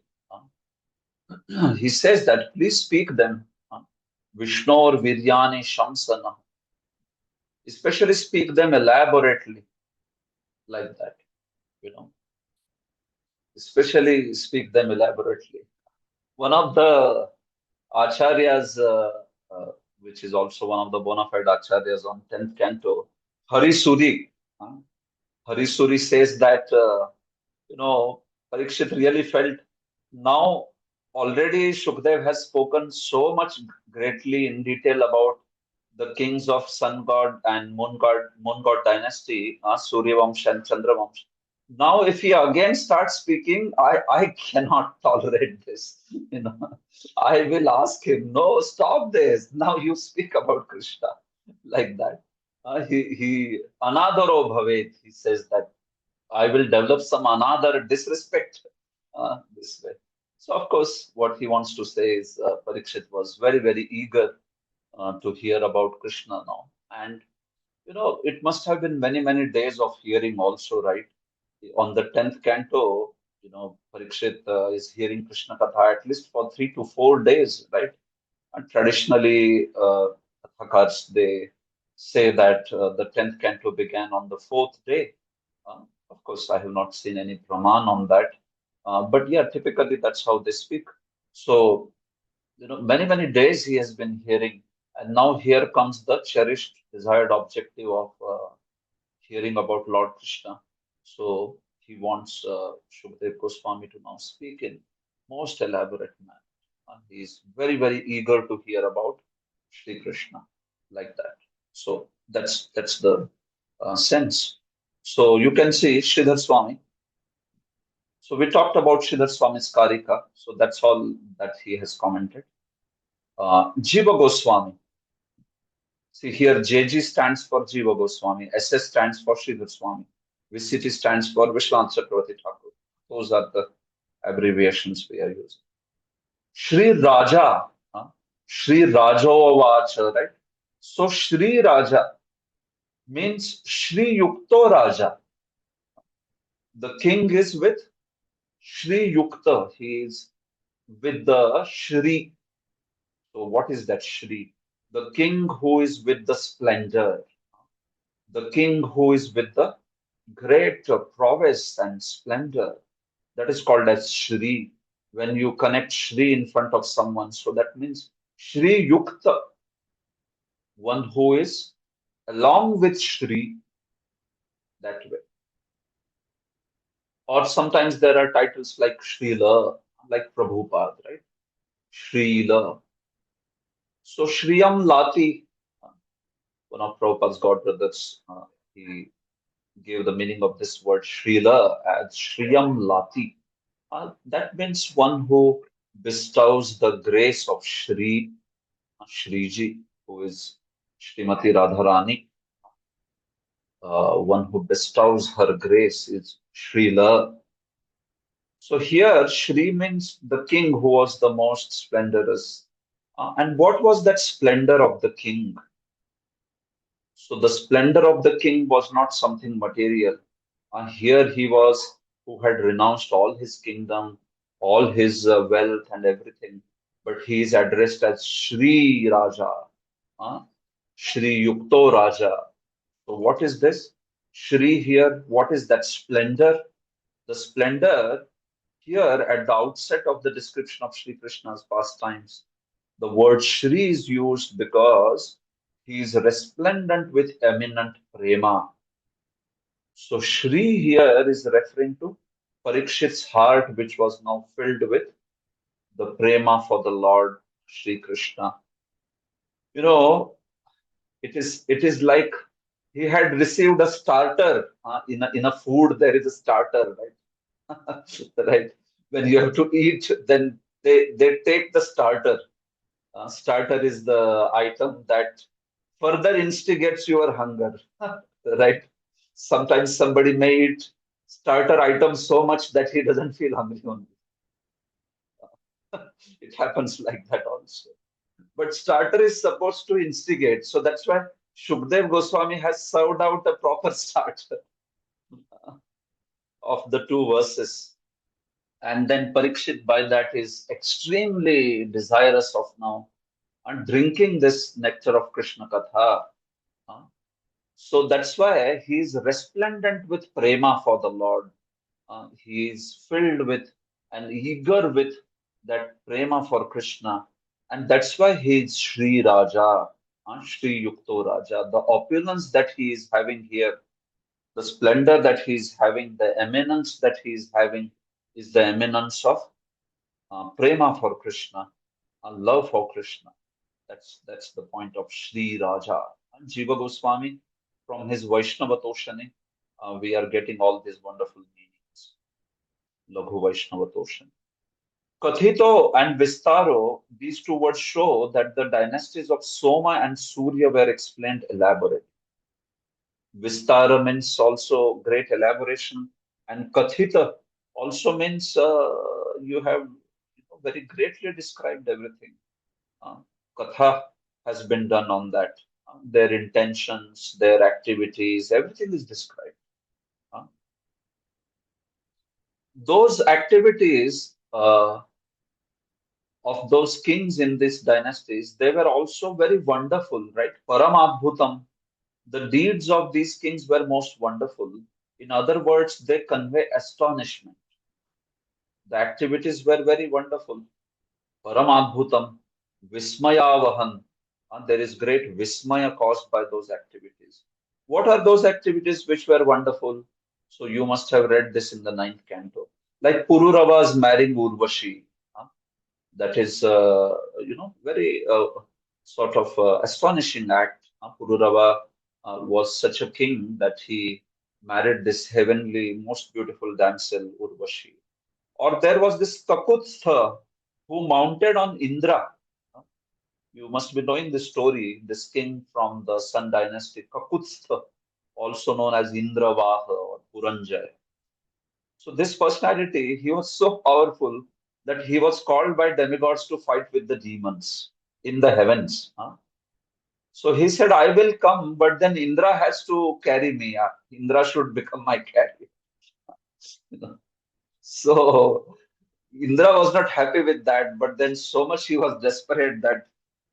He says that please speak them. Vishnor Viryani Shamsana. Especially speak them elaborately like that, you know. Especially speak them elaborately. One of the acharyas, which is also one of the bona fide acharyas on 10th canto, Hari Suri. Hari Suri says that, Parikshit really felt now already Shukdev has spoken so much greatly in detail about the kings of sun god and moon god dynasty, Surya Vamsha and Chandra Vamsha. Now, if he again starts speaking, I cannot tolerate this. I will ask him, no, stop this. Now you speak about Krishna like that. He anadaro bhavet. He says that I will develop some another disrespect this way. So, of course, what he wants to say is Parikshit was very, very eager to hear about Krishna now. And, it must have been many, many days of hearing also, right? On the 10th canto, Parikshit is hearing Krishna Katha at least for 3 to 4 days, right? And traditionally, Kathakars, they say that the 10th canto began on the fourth day. Of course, I have not seen any praman on that. But yeah, typically that's how they speak. So, many, many days he has been hearing. And now here comes the cherished, desired objective of hearing about Lord Krishna. So he wants Shukdev Goswami to now speak in most elaborate manner. He is very, very eager to hear about Sri Krishna like that. So that's the sense. So you can see Sridhar Swami. So we talked about Sridhar Swami's Karika. So that's all that he has commented. Jiva Goswami. See here, JG stands for Jiva Goswami, SS stands for Sridhar Swami, VCT stands for Vishwanath Chakravarti Thakur. Those are the abbreviations we are using. Shri Raja, Shri Rajovavacha, right? So Shri Raja means Shri Yukto Raja. The king is with Shri Yukta. He is with the Shri. So what is that Shri? The king who is with the splendor. The king who is with the great prowess and splendor. That is called as Shri. When you connect Shri in front of someone, so that means Shri Yukta, one who is along with Shri, that way. Or sometimes there are titles like Srila, like Prabhupada, right? Srila. So Shriyam Lati, one of Prabhupada's godbrothers, he gave the meaning of this word Srila as Shriyam Lati. That means one who bestows the grace of Shriji, who is Srimati Radharani, one who bestows her grace is Srila. So here, Shri means the king who was the most splendorous. And what was that splendor of the king? So the splendor of the king was not something material. Here he was who had renounced all his kingdom, all his wealth and everything, but he is addressed as Shri Raja, uh, Shri Yukto Raja. So what is this? Shri here, what is that splendor? The splendor here at the outset of the description of Sri Krishna's pastimes, the word Shri is used because he is resplendent with eminent prema. So Shri here is referring to Parikshit's heart, which was now filled with the prema for the Lord Shri Krishna. You know, it is like he had received a starter. In a food, there is a starter, right? Right. When you have to eat, then they take the starter. Starter is the item that further instigates your hunger, right? Sometimes somebody may eat starter items so much that he doesn't feel hungry only. It happens like that also. But starter is supposed to instigate. So that's why Shukdev Goswami has served out a proper starter of the two verses. And then Parikshit by that is extremely desirous of now and drinking this nectar of Krishna Katha. uh, So that's why he is resplendent with prema for the Lord. He is filled with and eager with that prema for Krishna. And that's why he is Sri Raja, Sri Yukto Raja. The opulence that he is having here, the splendor that he is having, the eminence that he is having is the eminence of prema for Krishna, love for Krishna. That's the point of Sri Raja. And Jiva Goswami, from his Vaishnava Toshani, we are getting all these wonderful meanings. Laghu Vaishnava Toshani. Kathito and Vistaro, these two words show that the dynasties of Soma and Surya were explained elaborately. Vistara means also great elaboration, and Kathita also means you have very greatly described everything. Uh, Katha has been done on that. Their intentions, their activities, everything is described. Uh, those activities of those kings in these dynasties, they were also very wonderful, right? Paramabhutam. The deeds of these kings were most wonderful. In other words, they convey astonishment. The activities were very wonderful. Paramadbhutam, Vismayavahan. And there is great Vismaya caused by those activities. What are those activities which were wonderful? So you must have read this in the ninth canto. Like Pururava's marrying Urvashi. That is, very sort of astonishing act. Pururava was such a king that he married this heavenly, most beautiful damsel, Urvashi. Or there was this Kakutstha who mounted on Indra. You must be knowing this story. This king from the Sun dynasty, Kakutstha, also known as Indravaha or Puranjaya. So this personality, he was so powerful that he was called by demigods to fight with the demons in the heavens. So he said, I will come, but then Indra has to carry me. Indra should become my carrier. You know. So Indra was not happy with that, but then so much he was desperate that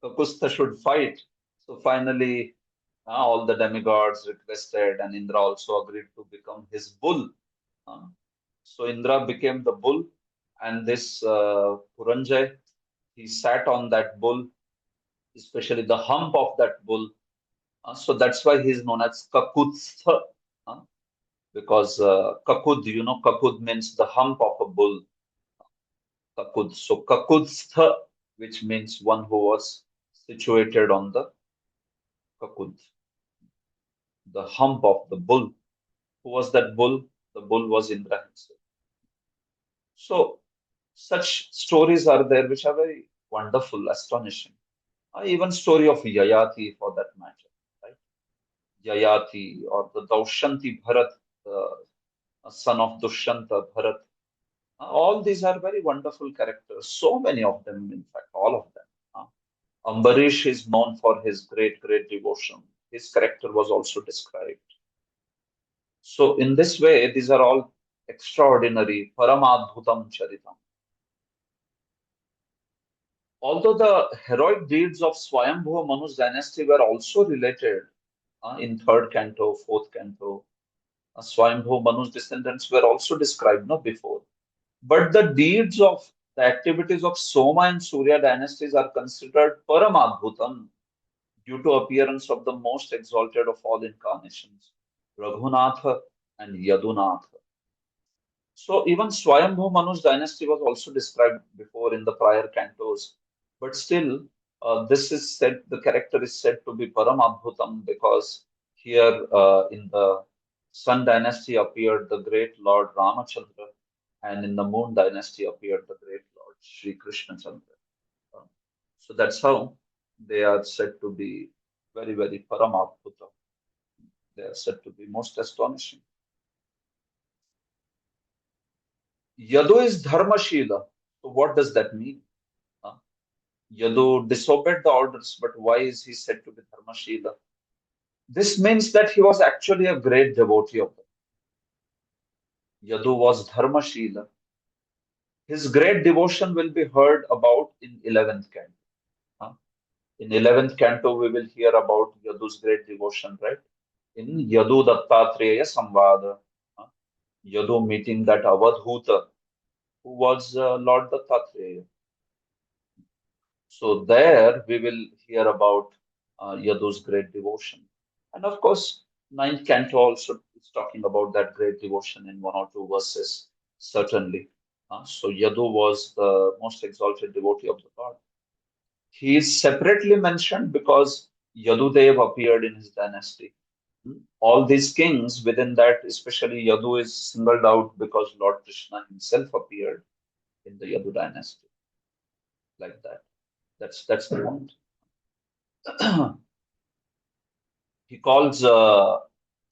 Kakustha should fight. So finally, all the demigods requested, and Indra also agreed to become his bull. Uh, so Indra became the bull, and this Puranjay, he sat on that bull, especially the hump of that bull. So that's why he is known as Kakutstha, uh, because Kakud, Kakud means the hump of a bull. Kakud. So Kakudstha, which means one who was situated on the Kakud, the hump of the bull. Who was that bull? The bull was Indra himself. So such stories are there which are very wonderful, astonishing. Even story of Yayati for that matter, right? Yayati or the Daushanti Bharat, the son of Dushyanta Bharat. All these are very wonderful characters. So many of them, in fact, all of them. Ambarish is known for his great devotion. His character was also described. So, in this way, these are all extraordinary, Paramadbhutam Charitam. Although the heroic deeds of Swayambhuva Manu's dynasty were also related in third canto, fourth canto, Swayambhuva Manu's descendants were also described no before. But the deeds of the activities of Soma and Surya dynasties are considered Paramadbhutam due to appearance of the most exalted of all incarnations, Raghunatha and Yadunatha. So even Swayambhu Manu's dynasty was also described before in the prior cantos, but still this is said, the character is said to be Paramabhutam because here in the Sun dynasty appeared the great Lord Ramachandra, and in the Moon dynasty appeared the great Lord Sri Krishna Chandra. Uh, so that's how they are said to be very Paramabhutam. They are said to be most astonishing. Yadu is Dharmashila. So what does that mean? Uh, Yadu disobeyed the orders, but why is he said to be Dharmashila? This means that he was actually a great devotee of the Yadu was Dharmashila. His great devotion will be heard about in 11th canto. Uh, In 11th canto, we will hear about Yadu's great devotion, right? In Yadu Dattatreya Samvada. uh, Yadu meeting that Avadhuta, who was Lord Dattatreya. So there we will hear about Yadu's great devotion. And of course, ninth canto also is talking about that great devotion in one or two verses, certainly. So Yadu was the most exalted devotee of the Lord. He is separately mentioned because Yadudev appeared in his dynasty. All these kings within that, especially Yadu, is singled out because Lord Krishna himself appeared in the Yadu dynasty, like that. That's the point. He calls Srila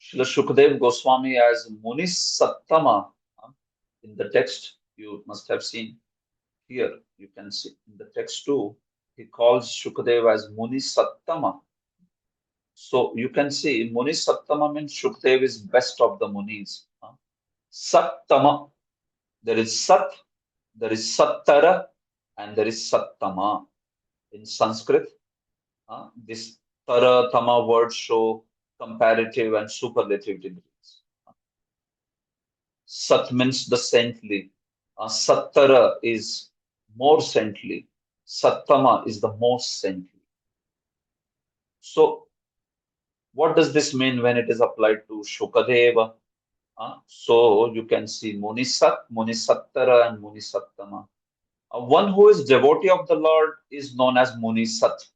Shukdev Goswami as Muni Sattama. In the text, you must have seen here, you can see in the text too, he calls Shukdev as Muni Sattama. So you can see Muni Sattama means Shukdev is best of the Munis. Sattama, there is Sat, there is Sattara, and there is Sattama. In Sanskrit, this Tara, Tama words show comparative and superlative degrees. Sat means the saintly. Sattara is more saintly. Sattama is the most saintly. So, what does this mean when it is applied to Shukadeva? So, you can see Munisat, Munisattara, and Munisattama. One who is devotee of the Lord is known as Munisat.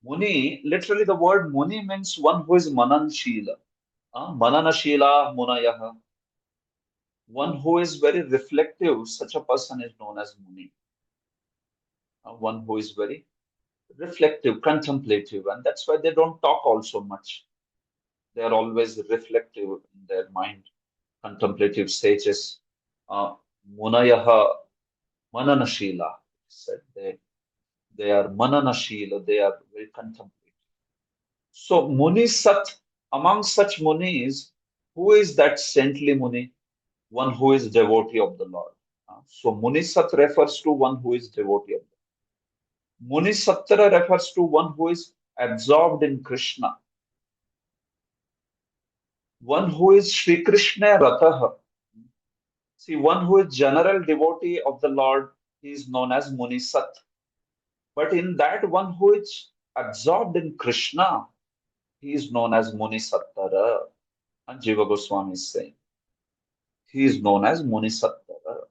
Muni, literally the word Muni means one who is Mananshila. Mananashila Munayaha. One who is very reflective, such a person is known as Muni. One who is very reflective, contemplative, and that's why they don't talk also much. They are always reflective in their mind, contemplative sages. Munayaha Mananashila, said they are Mananashila, they are very contemplative. So Muni Sat, among such Munis, who is that saintly Muni? One who is devotee of the Lord. So Muni Sat refers to one who is devotee of the Lord. Muni Sattara refers to one who is absorbed in Krishna. One who is Sri Krishna Rataha. See, one who is general devotee of the Lord, he is known as Muni Sat. But in that one who is absorbed in Krishna, he is known as Muni Sattara. And Jiva Goswami is saying, he is known as Muni Sattara.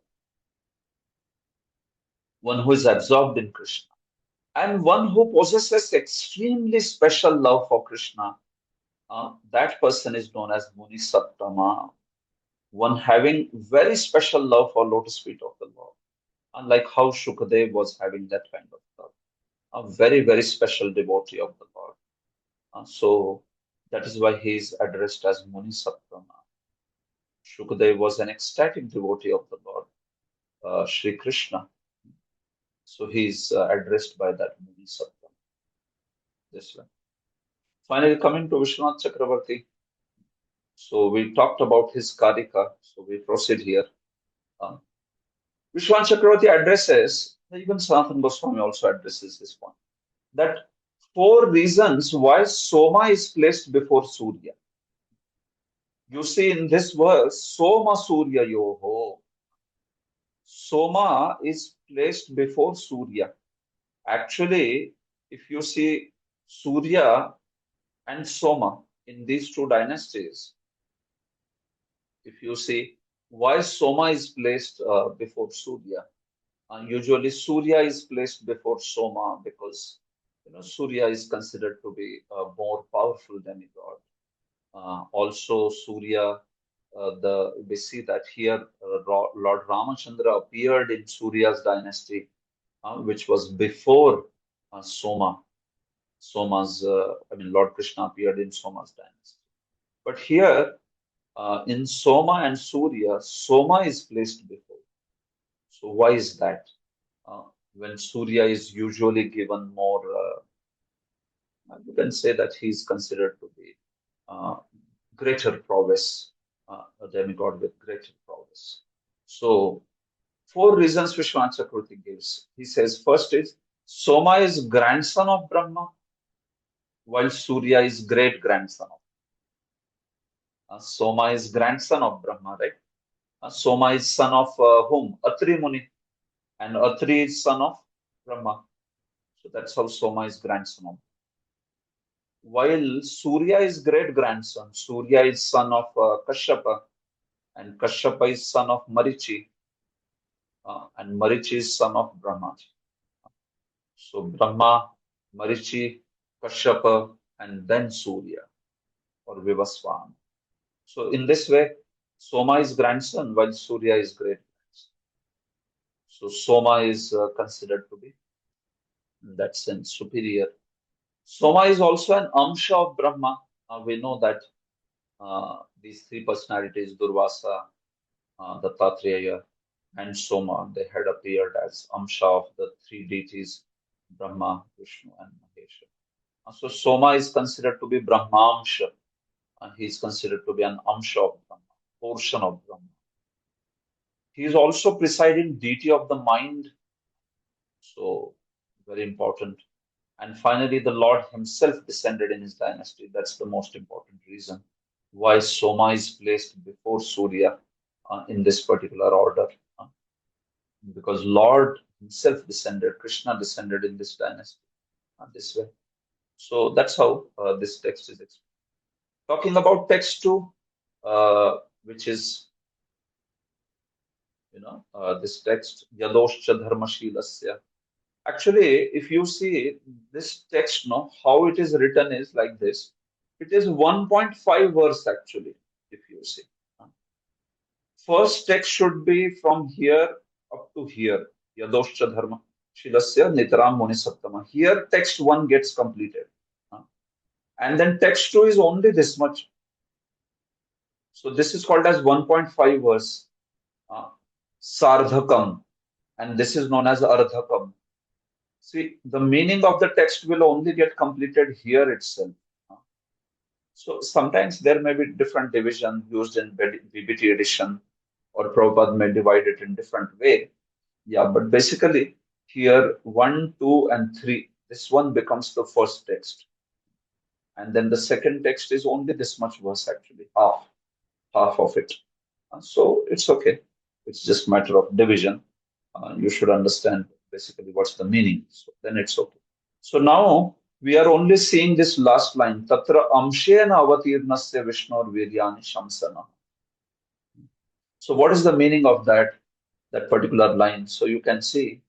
One who is absorbed in Krishna. And one who possesses extremely special love for Krishna, that person is known as Muni Sattama. One having very special love for lotus feet of the Lord. Unlike how Shukadev was having that kind of love. a very, very special devotee of the Lord. So that is why he is addressed as Muni Sattama. Shukadeva was an ecstatic devotee of the Lord, Sri Krishna. So he is addressed by that Muni Sattama. This way. Finally, coming to Vishwanath Chakravarti. So we talked about his Karika. So we proceed here. Vishwanath Chakravarti addresses, even Sanatana Goswami also addresses this point, that 4 reasons why Soma is placed before Surya. You see in this verse, Soma Surya Yoho. Soma is placed before Surya. Actually, if you see Surya and Soma in these 2 dynasties, if you see why Soma is placed before Surya, usually Surya is placed before Soma because Surya is considered to be a more powerful demigod. Also, Surya, we see that here Lord Ramachandra appeared in Surya's dynasty, which was before Soma. Lord Krishna appeared in Soma's dynasty. But here, in Soma and Surya, Soma is placed before. So why is that? When Surya is usually given more, you can say that he is considered to be greater prowess, a demigod with greater prowess. So 4 reasons Vishwanath Chakravarti gives. He says, first is, Soma is grandson of Brahma, while Surya is great grandson of. Soma is grandson of Brahma, right? Soma is son of whom? Atri Muni. And Atri is son of Brahma. So that's how Soma is grandson of. While Surya is great grandson, Surya is son of Kashyapa, and Kashyapa is son of Marichi, and Marichi is son of Brahma. So Brahma, Marichi, Kashyapa, and then Surya or Vivaswan. So in this way, Soma is grandson while Surya is great grandson. So Soma is considered to be, in that sense, superior. Soma is also an Amsha of Brahma. We know that these 3 personalities, Durvasa, Dattatreya, and Soma, they had appeared as Amsha of the 3 deities, Brahma, Vishnu, and Mahesha. So Soma is considered to be Brahmamsha, and he is considered to be an Amsha of Brahma, portion of Brahma. He is also presiding deity of the mind, so very important. And finally, the Lord himself descended in his dynasty. That's the most important reason why Soma is placed before Surya in this particular order. Because Lord himself descended, Krishna descended in this dynasty this way. So that's how this text is explained. Talking about text 2, which is, this text, Yadoscha Dharmashilasya. Actually, if you see this text, how it is written is like this. It is 1.5 verse actually, if you see. First text should be from here up to here. Yadoscha Dharma Shilasya Nitaram Muni Sattama. Here text 1 gets completed. And then text 2 is only this much. So this is called as 1.5 verse. Sardhakam. And this is known as Ardhakam. See, the meaning of the text will only get completed here itself. So sometimes there may be different division used in BBT edition, or Prabhupada may divide it in different way. Yeah, but basically here 1, 2, and 3, this one becomes the first text. And then the second text is only this much verse actually, half of it. So it's okay. It's just matter of division. You should understand basically what's the meaning. So then it's okay. So now we are only seeing this last line. Tatra amshena avatirnasya Vishnur viryani shamsana. So what is the meaning of that particular line? So you can see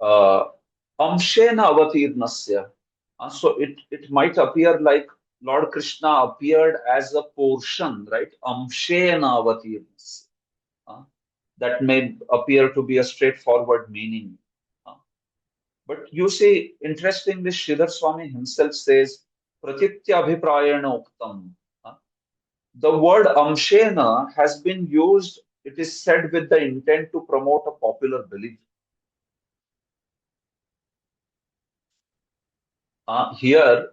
amshena avatirnasya. So it might appear like Lord Krishna appeared as a portion, right? Amshena avatirnasya. That may appear to be a straightforward meaning. But you see, interestingly, Sridhar Swami himself says, Pratitya Abhiprayana Uktam. The word Amshena has been used, it is said, with the intent to promote a popular belief. Here,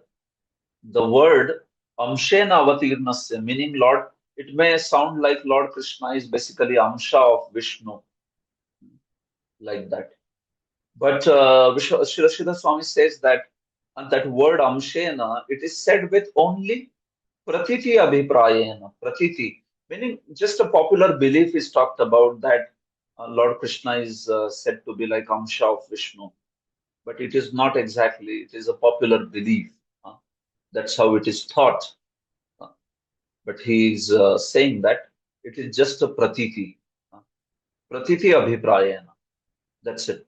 the word Amshena Avatirnasya, meaning Lord, it may sound like Lord Krishna is basically Amsha of Vishnu, like that. But Srila Swami says that, and that word Amshena, it is said with only Pratiti Abhiprayena. Pratiti, meaning just a popular belief is talked about that Lord Krishna is said to be like Amsha of Vishnu. But it is not exactly, it is a popular belief. That's how it is thought. But he is saying that it is just a pratiti. Pratiti abhiprayena. That's it.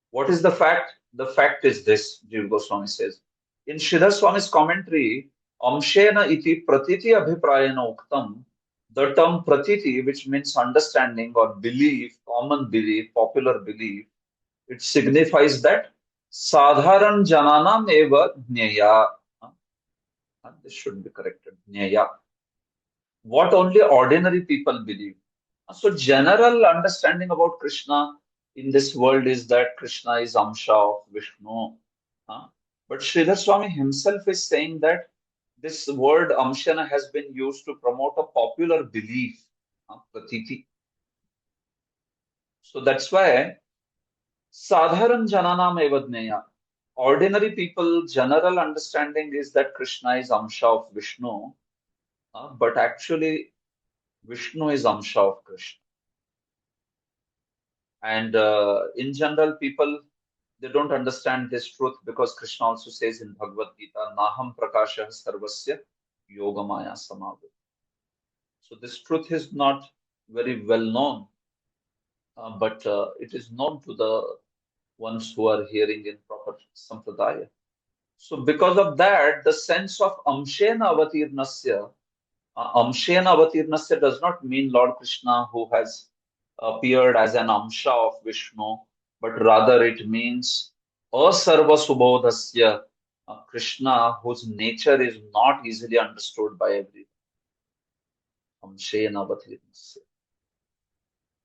What is the fact? The fact is this, Jiva Goswami says. In Sridhar Swami's commentary, Amshena iti pratiti abhiprayena uktam, the term pratiti, which means understanding or belief, common belief, popular belief, it signifies that sadharan jananam eva jnaya. This should be corrected. Jnaya. What only ordinary people believe. So, general understanding about Krishna in this world is that Krishna is Amsha of Vishnu. But Sridhar Swami himself is saying that this word Amshana has been used to promote a popular belief, Pratiti. So that's why Sadharan Jananam Evadneya. Ordinary people, general understanding is that Krishna is Amsha of Vishnu, but actually Vishnu is Amsha of Krishna. And in general, people, they don't understand this truth because Krishna also says in Bhagavad Gita, Naham Prakashah Sarvasya Yogamaya Samavit. So this truth is not very well known, but it is known to the ones who are hearing in proper Sampradaya. So because of that, the sense of Amshena Avatirnasya does not mean Lord Krishna who has appeared as an Amsha of Vishnu, but rather it means Asarva Subodhasya, Krishna whose nature is not easily understood by everyone. Amshena Avatirnasya.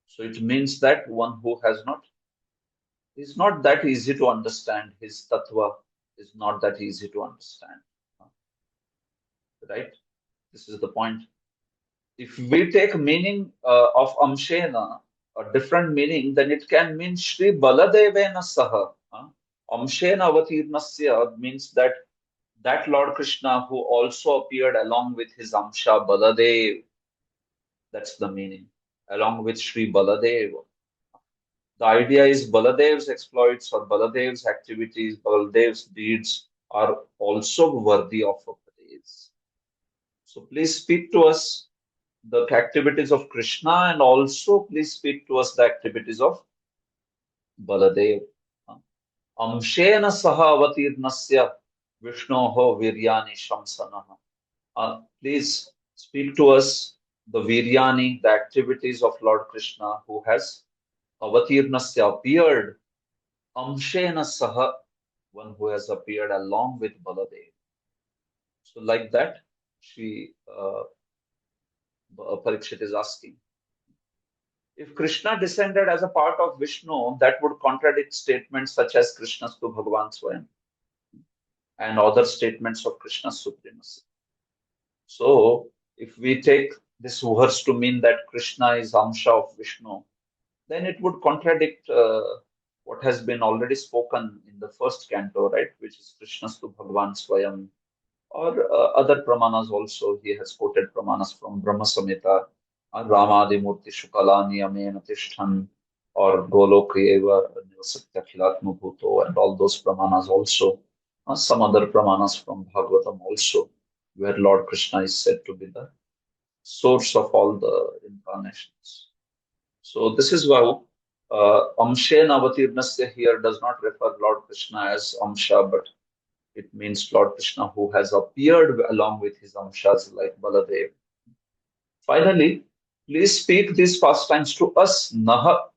So it means that one who has not, is not that easy to understand. His tattva is not that easy to understand. Right? This is the point. If we take meaning of Amshena, a different meaning, then it can mean Shri Baladevena Saha. Amshena Avatirnasya means that Lord Krishna who also appeared along with his Amsha Baladev. That's the meaning. Along with Shri Baladev. The idea is Baladev's exploits or Baladev's activities, Baladev's deeds are also worthy of a praise. So please speak to us the activities of Krishna and also please speak to us the activities of Baladev. Amshena saha avatirnasya Vishnoho viryani shamsanaha. Please speak to us the viryani, the activities of Lord Krishna who has avatirnasya appeared. Amshena saha, one who has appeared along with Baladev. So like that, Shri Parikshit is asking. If Krishna descended as a part of Vishnu, that would contradict statements such as Krishna's to Bhagavan Swayam and other statements of Krishna's supremacy. So, if we take this verse to mean that Krishna is Amsha of Vishnu, then it would contradict what has been already spoken in the first canto, right, which is Krishna's to Bhagavan Swayam, or other pramanas also. He has quoted pramanas from Brahma Samhita, Ramadi Murti Shukalani Amena Tishtan, or Golokrieva Nivasatya Khilatma Bhuto, and all those pramanas also. Some other pramanas from Bhagavatam also, where Lord Krishna is said to be the source of all the incarnations. So this is why Amshena Avatirnasya here does not refer Lord Krishna as Amsha, but it means Lord Krishna who has appeared along with his Amshas like Baladev. Finally, please speak these pastimes to us, Naha.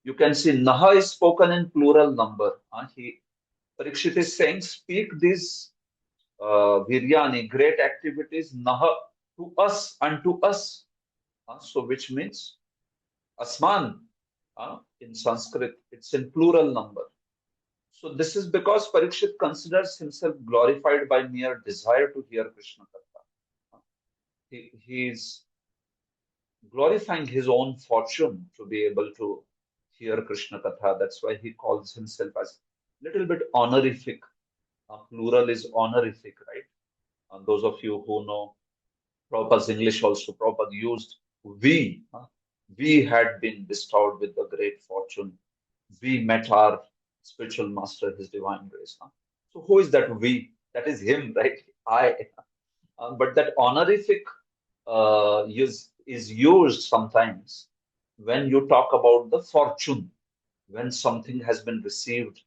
You can see Naha is spoken in plural number. Parikshit is saying, speak these Viryani, great activities, Naha, to us, unto us. So which means Asman. In Sanskrit, it's in plural number. So this is because Parikshit considers himself glorified by mere desire to hear Krishna Katha. He is glorifying his own fortune to be able to hear Krishna Katha. That's why he calls himself as little bit honorific. Plural is honorific, right? Those of you who know Prabhupada's English also, Prabhupada used we. We had been bestowed with the great fortune. We met our spiritual master, his divine grace. So who is that we? That is him, right? I. But that honorific is used sometimes when you talk about the fortune, when something has been received,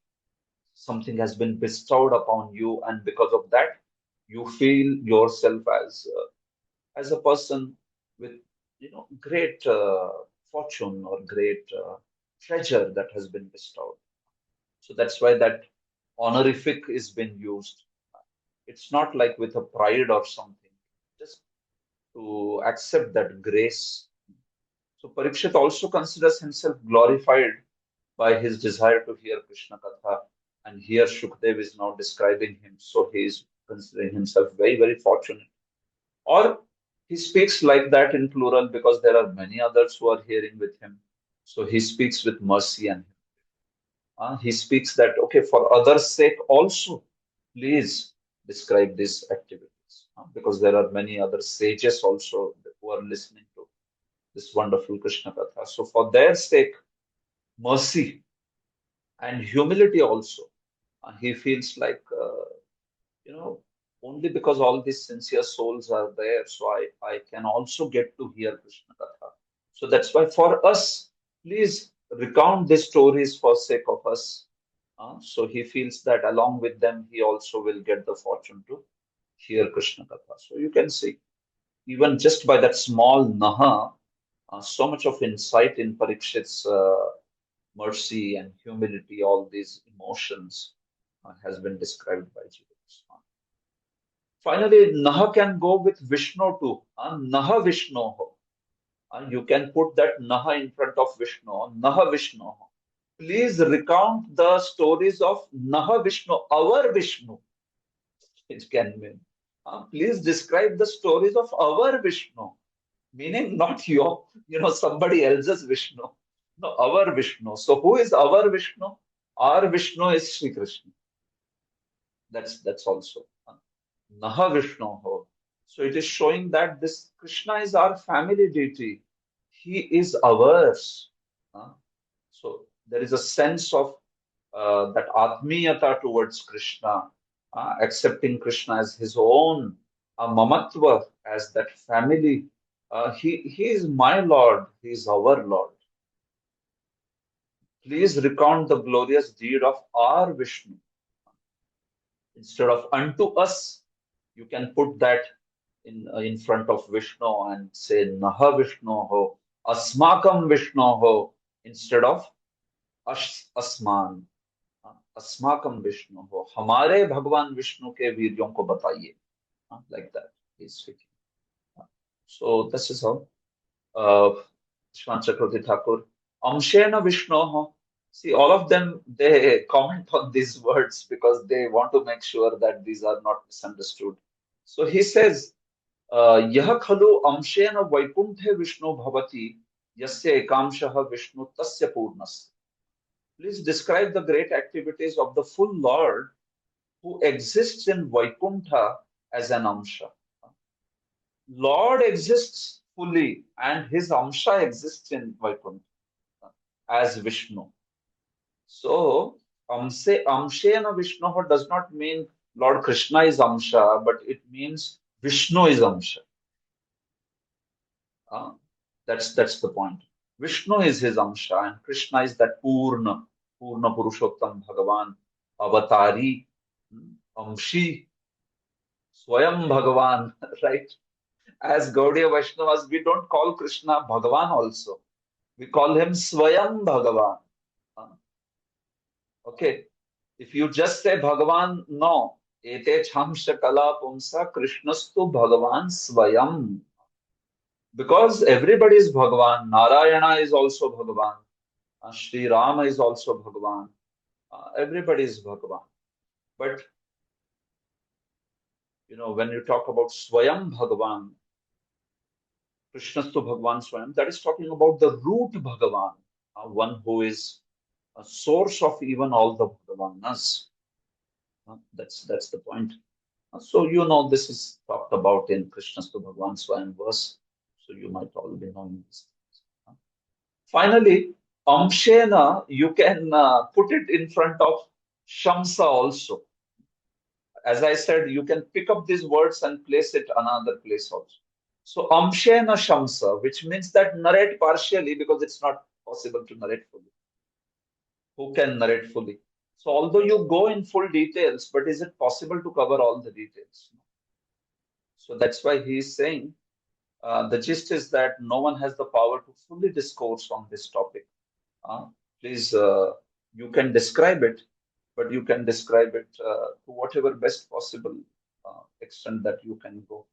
something has been bestowed upon you, and because of that, you feel yourself as a person with great fortune or great treasure that has been bestowed. So that's why that honorific is being used. It's not like with a pride or something, just to accept that grace. So Parikshit also considers himself glorified by his desire to hear Krishna Katha. And here Shukdev is now describing him. So he is considering himself very, very fortunate. Or he speaks like that in plural because there are many others who are hearing with him. So he speaks with mercy and he speaks that, okay, for others' sake also, please describe these activities. Because there are many other sages also who are listening to this wonderful Krishna Katha. So for their sake, mercy and humility also. He feels like, only because all these sincere souls are there, so I can also get to hear Krishna Katha. So that's why for us, please recount these stories for sake of us. So he feels that along with them, he also will get the fortune to hear Krishna Katha. So you can see, even just by that small naha, so much of insight in Parikshit's mercy and humility, all these emotions has been described by Jiva Goswami. Finally, Naha can go with Vishnu too. Naha Vishnu. You can put that Naha in front of Vishnu. Naha Vishnu. Please recount the stories of Naha Vishnu, our Vishnu. It can mean. Please describe the stories of our Vishnu, meaning not your, somebody else's Vishnu. No, our Vishnu. So who is our Vishnu? Our Vishnu is Sri Krishna. That's also. Naha Vishnu ho. So it is showing that this Krishna is our family deity. He is ours. So there is a sense of that atmiyata towards Krishna, accepting Krishna as his own, mamatva as that family. He is my Lord. He is our Lord. Please recount the glorious deed of our Vishnu. Instead of unto us, you can put that in front of Vishnu and say Naha Vishnu ho, Asmakam Vishnu ho, instead of Asman. Asmakam Vishnu ho, Hamare Bhagwan Vishnu ke वीर्यों को बताइए. Like that he's speaking. So this is how Shwan Chakravarti Thakur. Amshena Vishnu ho. See, all of them, they comment on these words because they want to make sure that these are not misunderstood. So he says, यह खलु अंशेन वैकुंठे विष्णु भवति यस्य एकांशः विष्णु तस्य पूर्णस्य. Please describe the great activities of the full Lord who exists in Vaikuntha as an amsha. Lord exists fully and his amsha exists in Vaikuntha as Vishnu. So, Amshena Vishnu does not mean Lord Krishna is Amsha, but it means Vishnu is Amsha. That's the point. Vishnu is his Amsha and Krishna is that Purna Purushottam Bhagavan, Avatari, Amshi, Swayam Bhagavan, right? As Gaudiya Vaishnavas, we don't call Krishna Bhagavan also. We call him Swayam Bhagavan. Okay. If you just say Bhagavan, no. Ete chamsha kala pumsa Krishnastu Bhagavan Swayam. Because everybody is Bhagavan. Narayana is also Bhagavan. Sri Rama is also Bhagavan. Everybody is Bhagavan. But, when you talk about Swayam Bhagavan, Krishnastu Bhagavan Swayam, that is talking about the root Bhagavan, one who is a source of even all the Bhagavanas. That's the point. So this is talked about in Krishnastu Bhagavan Swayam verse. So you might all be knowing this. Finally, Amshena, you can put it in front of Shamsa also. As I said, you can pick up these words and place it another place also. So Amshena Shamsa, which means that narrate partially because it's not possible to narrate fully. Who can narrate fully? So although you go in full details, but is it possible to cover all the details? So that's why he is saying, the gist is that no one has the power to fully discourse on this topic. Please, you can describe it, but you can describe it to whatever best possible extent that you can go.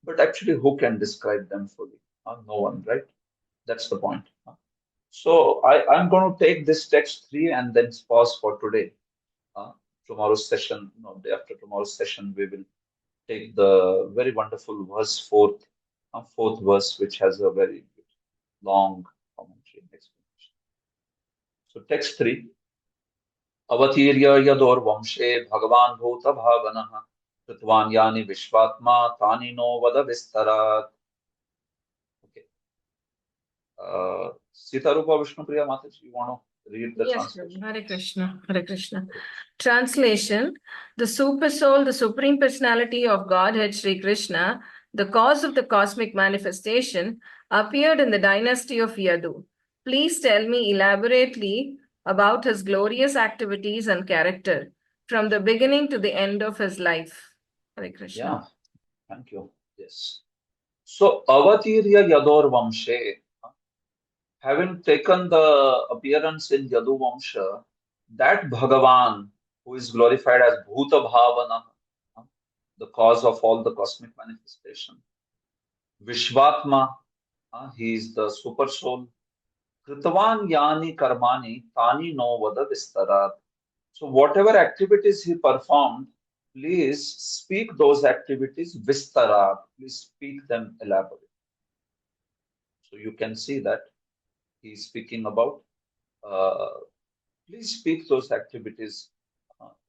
But actually, who can describe them fully? No one, right? That's the point. So I'm going to take this text 3 and then pause for today. Tomorrow's session, day after tomorrow's session, we will take the very wonderful verse fourth verse, which has a very long commentary and explanation. So text 3. अवतीर्य यदोर्वंशे भगवान् भूतभावनः कृतवान् यानि विश्वात्मा तानि no वद विस्तरात्. Okay. Sitarupa Vishnupriya Mataji, you want to read the translation? Hare Krishna, Hare Krishna. Translation: the super soul, the supreme personality of Godhead Sri Krishna, the cause of the cosmic manifestation, appeared in the dynasty of Yadu. Please tell me elaborately about his glorious activities and character from the beginning to the end of his life. Hare Krishna. Yeah, thank you. Yes. So, Avatirya Yador Vamshe, having taken the appearance in Yadu Vamsha, that Bhagavan, who is glorified as Bhuta Bhavana, the cause of all the cosmic manifestation, Vishvatma, he is the super soul, Kritavan Yani Karmani Tani No Vada Vistarat. So whatever activities he performed, please speak those activities Vistarat. Please speak them elaborate. So you can see that he is speaking about, please speak those activities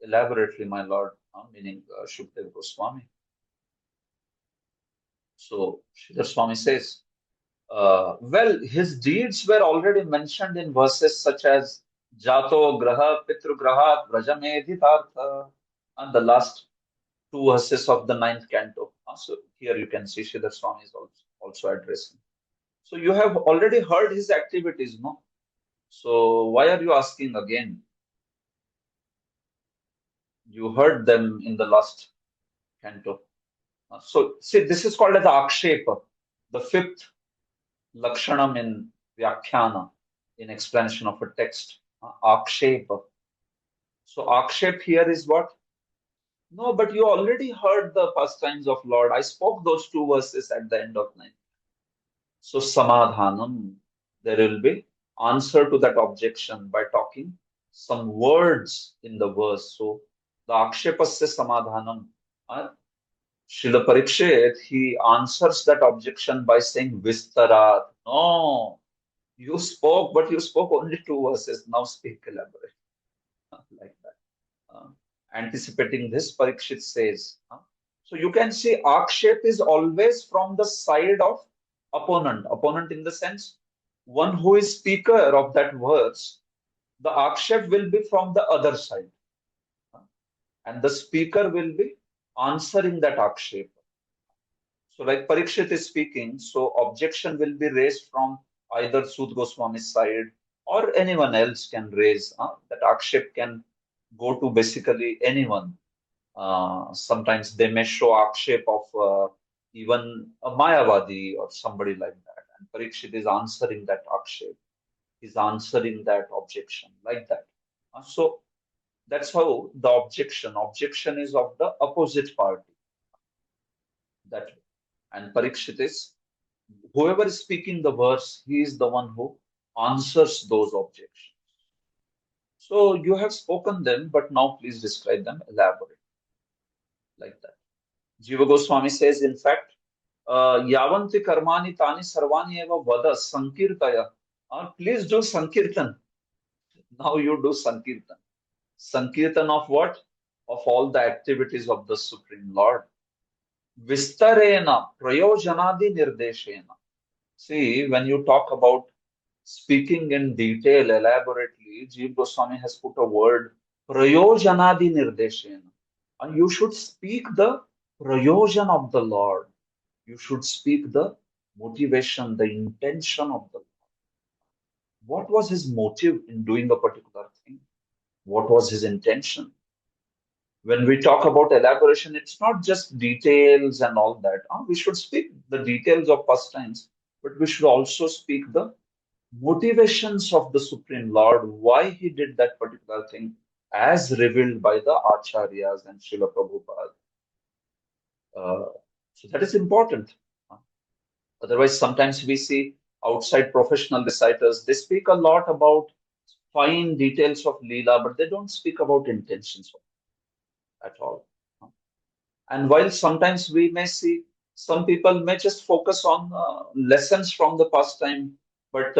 elaborately, my Lord, meaning Shukdev Goswami. So Sridhar Swami says, well, his deeds were already mentioned in verses such as Jato Graha Pitru Graha Vrajamedhitartha, and the last 2 verses of the 9th canto. So here you can see Sridhar Swami is also addressing. So you have already heard his activities, no? So why are you asking again? You heard them in the last canto. So see, this is called as the Akshepa, the 5th Lakshanam in Vyakhyana, in explanation of a text. Akshepa. So Akshep here is what? No, but you already heard the pastimes of Lord. I spoke those 2 verses at the end of 9. So Samadhanam, there will be answer to that objection by talking some words in the verse. So the Akshepasya Samadhanam, Srila Parikshit, he answers that objection by saying Vistarat. No, you spoke, but you spoke only 2 verses. Now speak elaborate. Like that. Anticipating this, Parikshit says. So you can see Akshep is always from the side of opponent. Opponent in the sense, one who is speaker of that verse, the Akshep will be from the other side. And the speaker will be answering that Akshep. So like Parikshit is speaking, so objection will be raised from either Sud Goswami's side or anyone else can raise. That Akshep can go to basically anyone. Sometimes they may show Akshep of even a Mayavadi or somebody like that. And Parikshit is answering that Akshep. is answering that objection, like that. So that's how the objection is of the opposite party. That way. And Parikshit is, whoever is speaking the verse, he is the one who answers those objections. So you have spoken them, but now please describe them, elaborate, like that. Jiva Goswami says, in fact, yavanti karmani tani sarvani eva vada sankirtaya. Please do sankirtan. Now you do sankirtan. Sankirtan of what? Of all the activities of the Supreme Lord. Vistarena prayojanadi nirdeshena. See, when you talk about speaking in detail, elaborately, Jiva Goswami has put a word, prayojanadi nirdeshena. And you should speak the prayojan of the Lord. You should speak the motivation, the intention of the Lord. What was his motive in doing a particular thing? What was his intention? When we talk about elaboration, it's not just details and all that. We should speak the details of pastimes, but we should also speak the motivations of the Supreme Lord, why he did that particular thing, as revealed by the Acharyas and Srila Prabhupada. So that is important. Otherwise, sometimes we see outside professional reciters, they speak a lot about fine details of Leela, but they don't speak about intentions at all. And while sometimes we may see some people may just focus on lessons from the pastime, but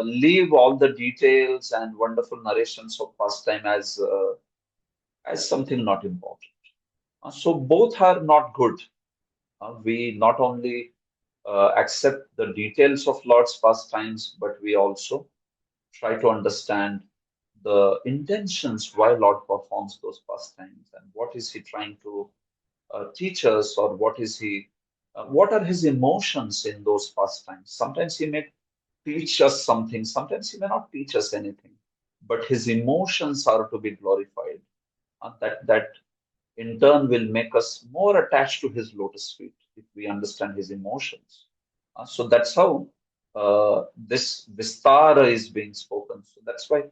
leave all the details and wonderful narrations of pastime as something not important. So both are not good. We not only accept the details of Lord's pastimes, but we also try to understand the intentions why Lord performs those pastimes and what is he trying to teach us, or what are his emotions in those pastimes. Sometimes he may teach us something, sometimes he may not teach us anything, but his emotions are to be glorified. That in turn will make us more attached to his lotus feet if we understand his emotions. So that's how this Vistara is being spoken. So that's why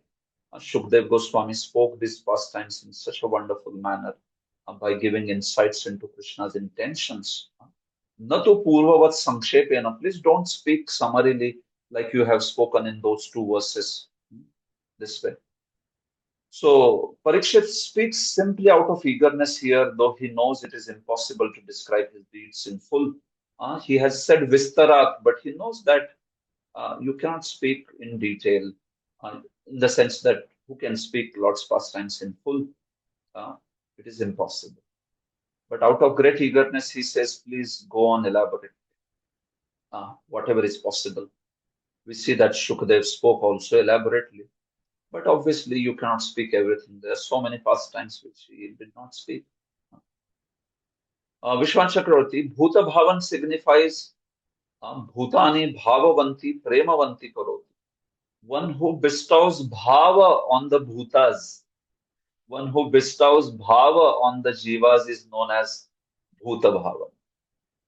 Shukdev Goswami spoke these pastimes in such a wonderful manner by giving insights into Krishna's intentions. Natu purvavat sankshepena. Please don't speak summarily like you have spoken in those two verses this way. So Parikshit speaks simply out of eagerness here, though he knows it is impossible to describe his deeds in full. He has said Vistarat, but he knows that you cannot speak in detail, in the sense that who can speak Lord's pastimes in full? It is impossible. But out of great eagerness, he says, please go on elaborate, whatever is possible. We see that Shukdev spoke also elaborately. But obviously, you cannot speak everything. There are so many pastimes which he did not speak. Vishwan Chakravarti, Bhuta Bhavan signifies Bhutani Bhavavanti Premavanti Karoti. One who bestows Bhava on the Bhutas, one who bestows Bhava on the Jivas is known as Bhuta Bhavan.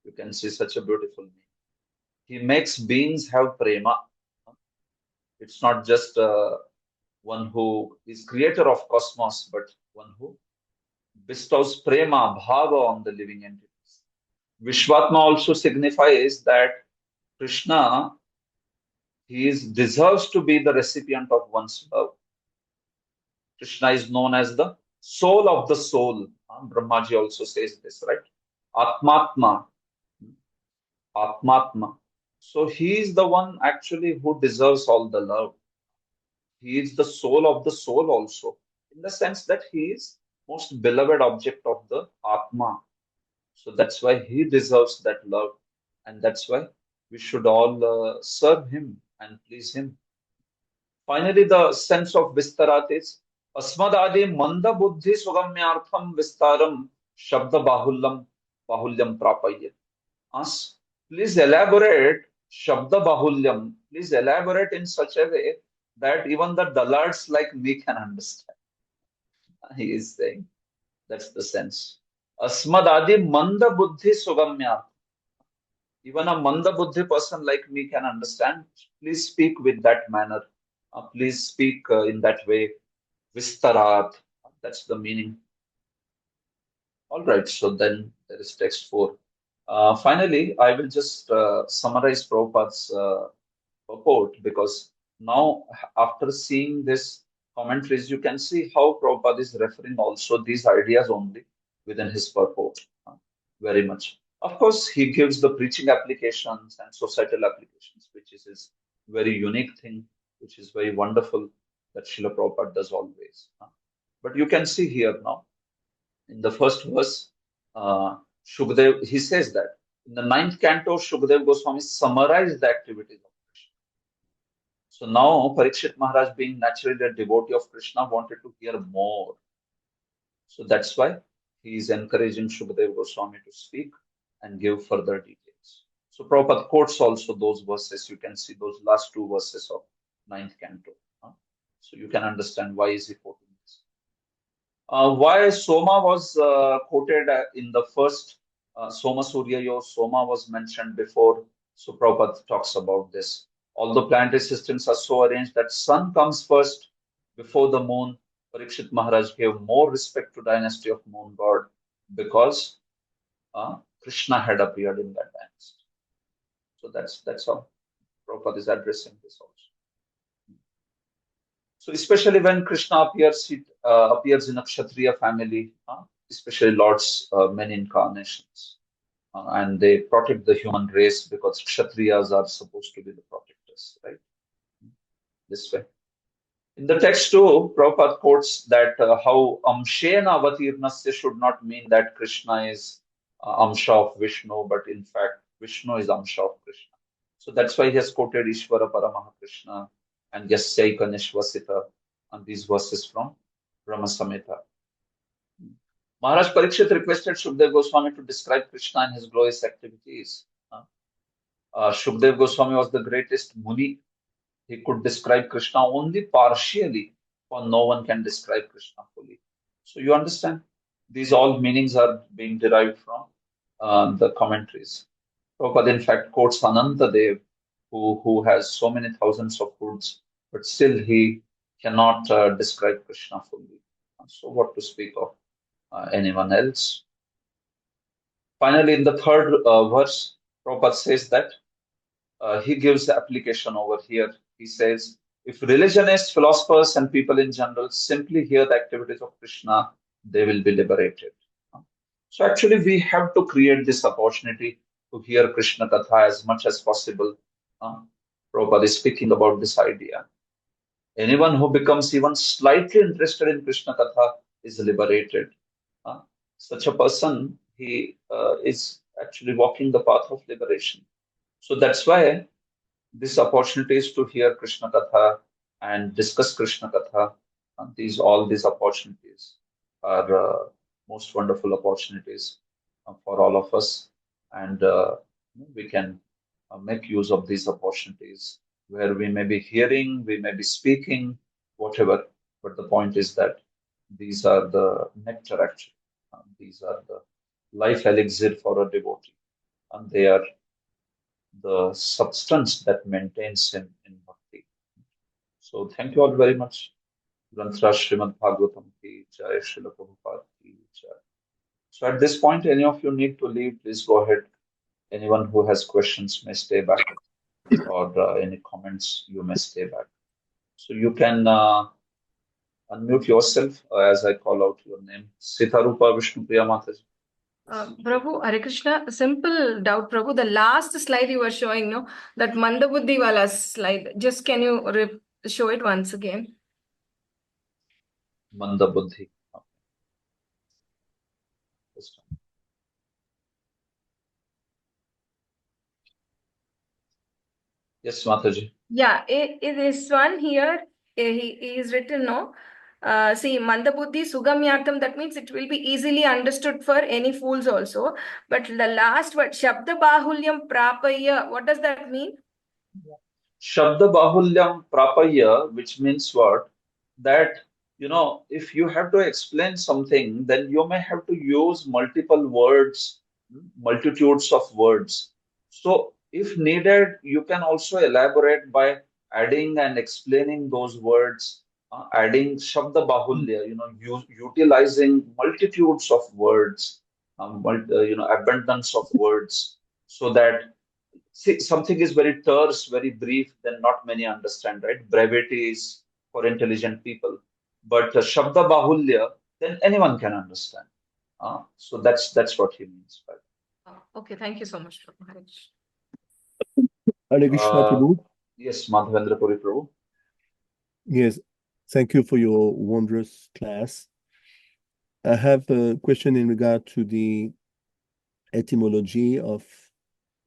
You can see such a beautiful name. He makes beings have prema. It's not just one who is creator of cosmos, but one who bestows prema, bhava on the living entities. Vishwatma also signifies that Krishna, deserves to be the recipient of one's love. Krishna is known as the soul of the soul. Brahmaji also says this, right? Atmatma. Atmatma. So he is the one actually who deserves all the love. He is the soul of the soul also, in the sense that he is most beloved object of the Atma. So that's why he deserves that love. And that's why we should all serve him and please him. Finally, the sense of Vistarat is Asmadadi Manda Buddhi Sugamyartham Vistaram Shabda Bahulyam Prapayat. Please elaborate Shabda Bahulyam. Please elaborate in such a way that even the dullards like me can understand. He is saying that's the sense. Asmadadi Manda Buddhi Sugamyartham. Even a Manda Buddhi person like me can understand. Please speak with that manner. Please speak in that way. Vistarat, that's the meaning. All right, so then there is text 4. Finally, I will just summarize Prabhupada's purport, because now, after seeing this commentaries, you can see how Prabhupada is referring also these ideas only within his purport, very much. Of course, he gives the preaching applications and societal applications, which is his very unique thing, which is very wonderful that Srila Prabhupada does always. But you can see here now, in the first verse, Shukdev, he says that in the 9th canto, Shukdev Goswami summarized the activities of Krishna. So now Parikshit Maharaj, being naturally a devotee of Krishna, wanted to hear more. So that's why he is encouraging Shukdev Goswami to speak and give further details. So Prabhupada quotes also those verses. You can see those last 2 verses of 9th canto. So you can understand why is he quoting this. Why Soma was quoted in the first Soma Surya Yo, Soma was mentioned before. So Prabhupada talks about this. All the planetary systems are so arranged that sun comes first before the moon. Parikshit Maharaj gave more respect to dynasty of moon god because Krishna had appeared in that dynasty. So that's how Prabhupada is addressing this also. So especially when Krishna appears, he appears in a Kshatriya family, especially Lord's many incarnations. And they protect the human race because Kshatriyas are supposed to be the protectors, right? This way. In the text too, Prabhupada quotes that how Amshena Avatirnasya should not mean that Krishna is Amsha of Vishnu, but in fact, Vishnu is Amsha of Krishna. So that's why he has quoted Ishvara Paramaha Krishna and Yasyaika Nishvasita, and these verses from Brahma Samhita. Maharaj Parikshit requested Shukdev Goswami to describe Krishna and his glorious activities. Shukdev Goswami was the greatest Muni. He could describe Krishna only partially, for no one can describe Krishna fully. So you understand, these all meanings are being derived from the commentaries. Prabhupada in fact quotes Anantadev, who has so many thousands of hoods, but still he cannot describe Krishna fully. So what to speak of anyone else? Finally, in the third verse, Prabhupada says that he gives the application over here. He says, if religionists, philosophers, and people in general simply hear the activities of Krishna, they will be liberated. So actually, we have to create this opportunity to hear Krishna Katha as much as possible. Prabhupada is speaking about this idea. Anyone who becomes even slightly interested in Krishna Katha is liberated. Such a person, he is actually walking the path of liberation. So that's why this opportunity is to hear Krishna Katha and discuss Krishna Katha. All these opportunities are most wonderful opportunities for all of us, and we can make use of these opportunities where we may be hearing, we may be speaking, whatever. But the point is that these are the nectar actually. These are the life elixir for a devotee, and they are the substance that maintains him in bhakti. So thank you all very much. Granthra Srimad Bhagavatam ki jai, Srila Prabhupada ki jai. So at this point, any of you need to leave, please go ahead. Anyone who has questions may stay back, or any comments, you may stay back. So you can unmute yourself as I call out your name. Sitarupa Vishnupriya Mataji. Prabhu, Hare Krishna, simple doubt, Prabhu. The last slide you were showing, no, that Mandabuddhi wala slide. Just can you show it once again? Mandabuddhi. Yes, Mataji. Yeah, it is one here. He is written, no. See, Mandabuddhi Sugamyartham, that means it will be easily understood for any fools also. But the last word, Shabda Bahulyam Prapaya, what does that mean? Shabda Bahulyam Prapaya, which means what? That, if you have to explain something, then you may have to use multiple words, multitudes of words. So if needed, you can also elaborate by adding and explaining those words, adding Shabda Bahulya, utilizing multitudes of words, abundance of words, so that something is very terse, very brief, then not many understand, right? Brevity is for intelligent people, but Shabda Bahulya, then anyone can understand. So that's what he means by Okay, thank you so much, Prabhu. Hare Krishna. Hare Krishna, Uh, Prabhu. yes, Madhavendra Puri Prabhu. Yes, thank you for your wondrous class. I have a question in regard to the etymology of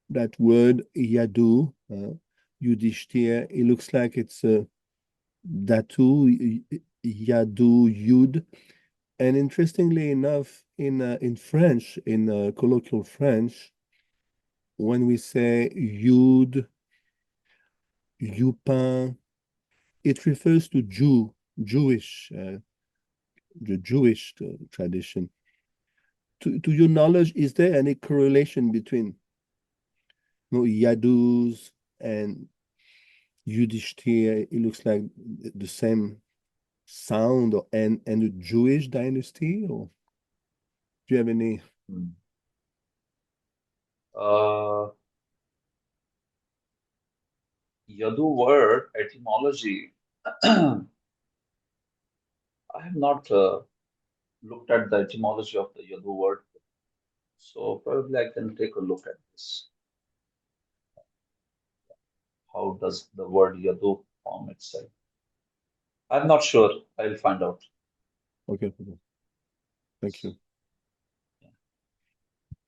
that word yadu, Yudhishthir. It looks like it's Datu, Yadu, Yud. And interestingly enough, in French, in colloquial French, when we say Yud, Yupin, it refers to Jewish, the Jewish tradition. To your knowledge, is there any correlation between Yadus and Yudhishthir? It looks like the same sound, and the Jewish dynasty, or do you have any? Yadu word etymology. I have not looked at the etymology of the Yadu word, so probably I can take a look at this. How does the word Yadu form itself? I'm not sure. I'll find out. Okay, thank you.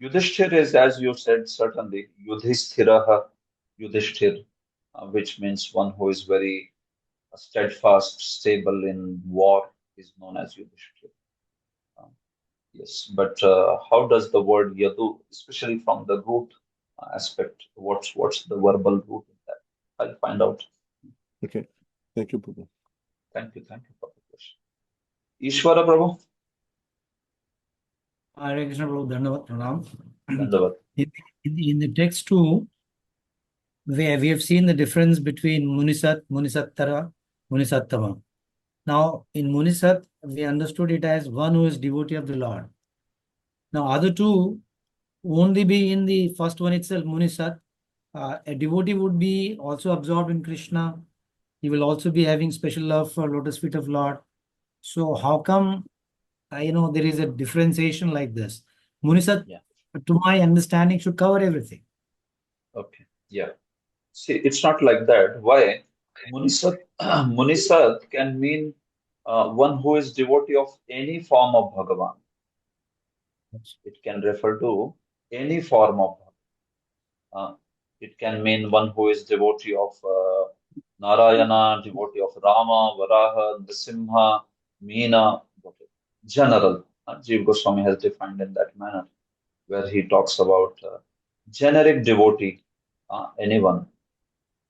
Yudhishthir is, as you said, certainly Yudhisthiraha, Yudhishthir, which means one who is very steadfast, stable in war, is known as Yudhishthir. Yes, but how does the word Yadu, especially from the root aspect, what's the verbal root in that? I'll find out. Okay, thank you, Prabhu. Thank you for the question. Ishwara Prabhu. Hare Krishna Prabhu, Dhandavat Pranam. Dandavat. In the text too, we have seen the difference between Munisat, Munisattara, Munisattama. Now, in Munisat, we understood it as one who is devotee of the Lord. Now, other two only be in the first one itself, Munisat. A devotee would be also absorbed in Krishna. He will also be having special love for lotus feet of Lord. So how come, there is a differentiation like this? Munisat, to my understanding, should cover everything. Okay. Yeah. See, it's not like that. Why? Munisat, Munisat can mean one who is devotee of any form of Bhagavan. It can refer to any form of Bhagavan. It can mean one who is devotee of Narayana, devotee of Rama, Varaha, Nrsimha, Meena, general. Jiva Goswami has defined in that manner, where he talks about generic devotee, anyone.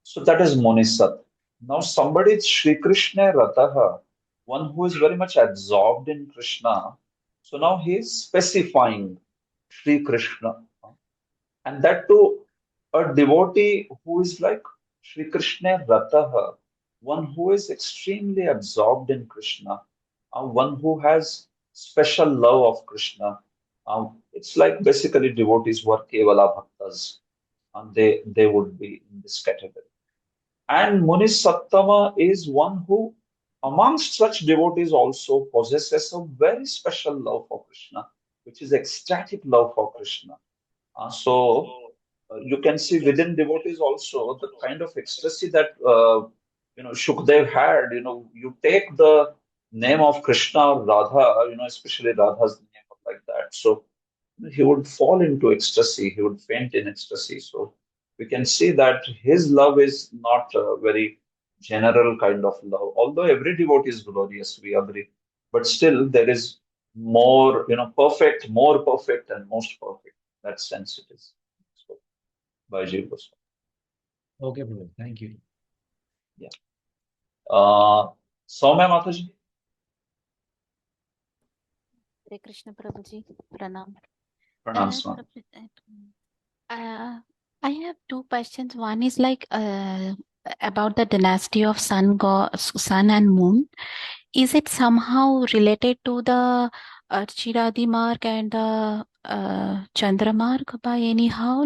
So that is Munisat. Now somebody is Sri Krishna Rataha, one who is very much absorbed in Krishna. So now he is specifying Sri Krishna. And that too, a devotee who is like Sri Krishna Rataha, one who is extremely absorbed in Krishna, one who has special love of Krishna. It's like basically devotees who are Kevala Bhaktas, and they would be in this category. And Munis Sattama is one who, amongst such devotees, also possesses a very special love for Krishna, which is ecstatic love for Krishna. So you can see within devotees also the kind of ecstasy that Shukdev had. You take the name of Krishna or Radha, especially Radha's name like that. So he would fall into ecstasy. He would faint in ecstasy. So we can see that his love is not a very general kind of love. Although every devotee is glorious, we agree, but still there is more, perfect, more perfect, and most perfect. That sense it is. So, by Jiva Goswami. Okay, brother. Thank you. Yeah. Soumya Mataji. Hare Krishna Prabhuji, Pranam. Pranam, Swami. I have two questions. One is like about the dynasty of sun and moon. Is it somehow related to the Archiradi mark and the Chandra mark by anyhow?